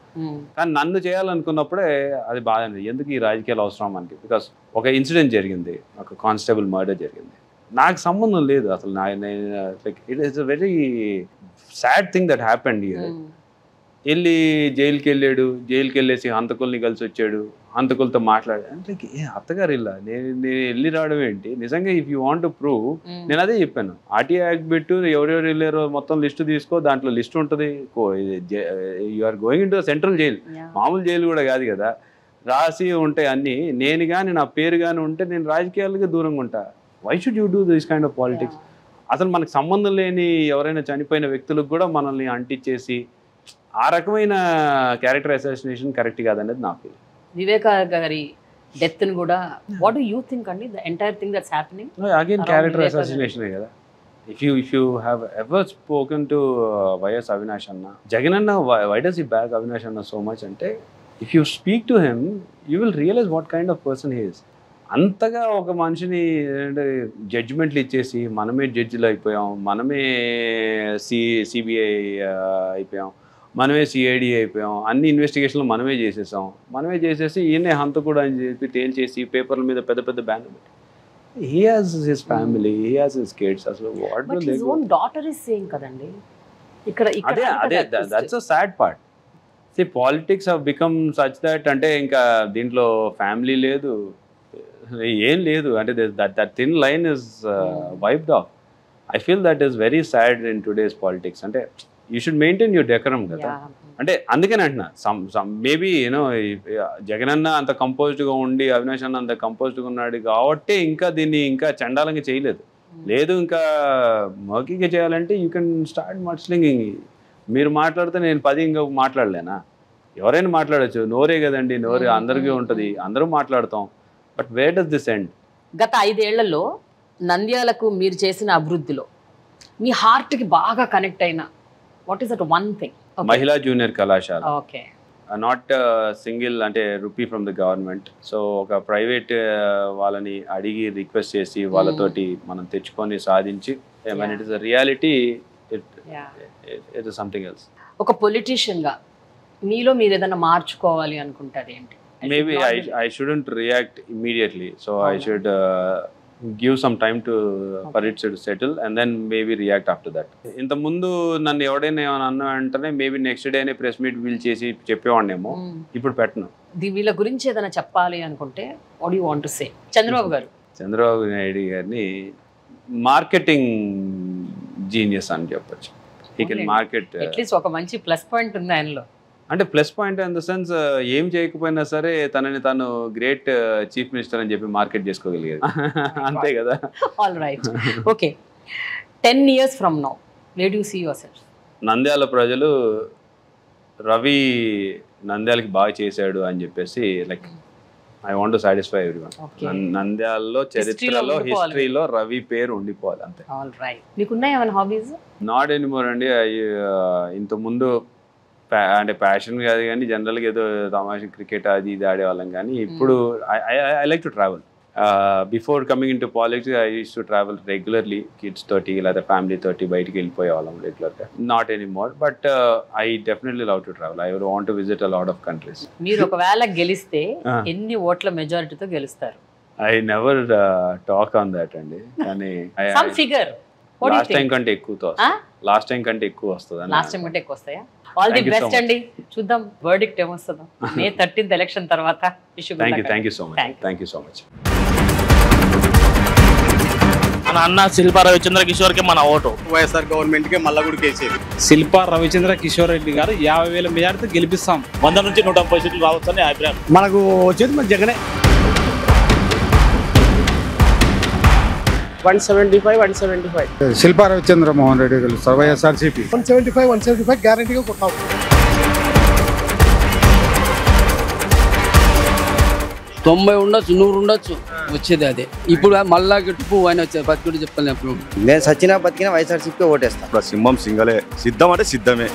కానీ నన్ను చేయాలనుకున్నప్పుడే అది బాధ, ఎందుకు ఈ రాజకీయాలు అవసరం మనకి. బికాస్ ఒక ఇన్సిడెంట్ జరిగింది, ఒక కానిస్టేబుల్ మర్డర్ జరిగింది, నాకు సంబంధం లేదు అసలు. Like it is a very sad thing that happened here. వెళ్ళి జైలుకి వెళ్ళాడు, జైలుకి వెళ్ళేసి హంతకుల్ని కలిసి వచ్చాడు, హంతకులతో మాట్లాడాడు. అంటే అత్తగారు ఇలా నేను వెళ్ళి రావడం ఏంటి? నిజంగా if you want to prove, నేను అదే చెప్పాను, ఆర్టీఐ యాక్ట్ పెట్టు, ఎవరెవరు వెళ్ళారో మొత్తం లిస్టు తీసుకో, దాంట్లో లిస్ట్ ఉంటుంది. You are going in to central jail, మామూలు జైలు కూడా కాదు కదా, రాసి ఉంటాయి అన్నీ. నేను కానీ నా పేరు కానీ ఉంటే నేను రాజకీయాలకి దూరంగా ఉంటా. Why should you do this kind of politics? అసలు మనకు సంబంధం లేని ఎవరైనా చనిపోయిన వ్యక్తులకు కూడా మనల్ని అంటించేసి ఆ రకమైన క్యారెక్టర్ అసాసినేషన్ కరెక్ట్ కాదనేది నా ఫీల్. వివేక గారి డెత్ ని కూడా వాట్ డు యూ థింక్ అండి, the entire thing that's happening? Again character assassination కదా. If you have ever spoken to YS Avinash అన్న, జగన్ అన్న why does he back Avinash అన్న సో మచ్ అంటే, if you speak to him you will realise what kind of person he is. అంతగా ఒక మనిషిని అంటే జడ్జిమెంట్లు ఇచ్చేసి మనమే జడ్జిలు అయిపోయాం, మనమే సిబిఐ అయిపోయాం, మనమే సిఐడి అయిపోయాం, అన్ని ఇన్వెస్టిగేషన్లు మనమే చేసేసాం, మనమే చేసేసి ఈయనే హంతకుడు అని చెప్పి తేల్చేసి పేపర్ల మీద పెద్ద పెద్ద బ్యానర్ పెట్టి, he has his family, he has his kids. అసలు what will they do? His own daughter is saying కదండి ఇక్కడ అదే that's a sad part. See, politics have become such that అంటే ఇంకా దీంట్లో ఫ్యామిలీ లేదు, ఏం లేదు, అంటే that thin line is wiped off. I feel that is very sad in today's politics. అంటే you should maintain your decorum కదా. అంటే అందుకని అంటున్నా, మేబీ యూనో జగన్ అన్న అంత కంపోజ్డ్గా ఉండి అవినాష్ అన్న అంత కంపోజ్డ్గా ఉన్నాడు కాబట్టి ఇంకా దీన్ని ఇంకా చండాలంగా చేయలేదు. లేదు ఇంకా మౌఖిక చేయాలంటే యూ కెన్ స్టార్ట్ మడ్స్లింగింగ్. మీరు మాట్లాడితే నేను 10 ఇంకా మాట్లాడలేనా? ఎవరైనా మాట్లాడచ్చు, నోరే కదండి, నోరే అందరికీ ఉంటుంది, అందరూ మాట్లాడతాం. But where does this end? గత 5 ఏళ్లలో నంద్యాలకు మీరు చేసిన అభివృద్ధిలో మీ హార్ట్కి బాగా కనెక్ట్ అయిన what is that one thing? మహిళా జూనియర్ కళాశాల. ఓకే. నాట్ సింగిల్ అంటే rupee from the government. So ఒక ప్రైవేట్ వాళ్ళని అడిగి రిక్వెస్ట్ చేసి వాళ్ళతోటి మనం తెచ్చుకొని సాధించి, it is a reality, it is something else. ఒక పొలిటీషియన్గా మీలో మీరు ఏదైనా మార్చుకోవాలి అనుకుంటారు ఏంటి? Maybe I shouldn't react immediately. So I should give some time for it to settle and then maybe react after that. ఇంత ముందు నన్ను ఎవడైనా ఏమైనా అన్నా అంటేనే మేబీ నెక్స్ట్ డేనే ప్రెస్ మీట్ వీల్ చేసి చెప్పేవాడినేమో, ఇప్పుడు పెట్టను. వీళ్ళ గురించి ఏదైనా చెప్పాలి అనుకుంటే what you want to say? Chandrababu Naidu గారిని మార్కెటింగ్ జీనియస్ అని చెప్పొచ్చు. He can market. అట్లీస్ట్ ఒక మంచి ప్లస్ పాయింట్ ఉంది ఆయనలో. అంటే plus point in the sense ఏం చేయకపోయినా సరే తనని తాను గ్రేట్ చీఫ్ మినిస్టర్ అని చెప్పి మార్కెట్ చేసుకోగలిగేది. అంతే కదా. All right. Okay, 10 years from now Where do you see yourself? Nandyal ప్రజలు రవి నంద్యాలకి బాగా చేశాడు అని చెప్పేసి like I want to satisfy everyone. నంద్యాలలో చరిత్రలో హిస్టరీలో రవి పేరు ఉండిపోవాలి అంతే. All right. నీకున్నాయి ఏమైనా హాబీస్? నాట్ ఎనీమోర్ అండి. ఇంతకుముందు అంటే ప్యాషన్ కాదు కానీ జనరల్గా ఏదో తమాషా క్రికెట్ అది ఇది ఆడేవాళ్ళం కానీ ఇప్పుడు I like to travel. Before coming into politics I use to travel regularly kids తోటి లేదా ఫ్యామిలీ తోటి బయటికి వెళ్ళిపోయేవాళ్ళం రెగ్యులర్గా. Not anymore but I definitely love to travel. I want to visit a lot of countries. మీరు ఒకవేళ గెలిస్తే ఎన్ని ఓట్ల మెజారిటీతో గెలుస్తారు? I never talk on that అండి. కానీ సమ్ ఫిగర్ లాస్ట్ టైం కంటే ఎక్కువ లాస్ట్ టైం కంటే ఎక్కువ వస్తుంది. లాస్ట్ టైం కంటే ఎక్కువ వస్తాయా? ఆల్ ది బెస్ట్ అండి. చూద్దాం వర్డిక్ట్ ఏమొస్తుందో మే 13th ఎలక్షన్ తర్వాత. Thank you so much. Thank you so much. మన అన్న శిల్పా రవిచంద్ర కిషోర్ కి మన ఓటు. వైఎస్ఆర్ గవర్నమెంట్ కి మళ్ళా కూడా కేసేది. శిల్పా రవిచంద్ర కిషోర్ రెడ్డి గారు 50,000 మెజార్టీతో గెలిపిస్తాం. 100 నుంచి 130 సీట్లు రావచ్చని అభిప్రాయం. మనకు వచ్చేది మన జగనే. 175. శిల్పా రవిచంద్ర మోహన్ రెడ్డి గెలుస్తారు వైఎస్ఆర్సీపీ. 175 గ్యారంటీగా కొట్టాం. 90 ఉండొచ్చు, 100 ఉండొచ్చు, వచ్చేది అదే. ఇప్పుడు మళ్ళా గిట్టుపు అని వచ్చేది బతికి చెప్తాను. నేను సచ్చినా బతికినా వైఎస్ఆర్సీపీ ఓటేస్తాను. సింహం సింగలే, సిద్ధం అంటే సిద్ధమే.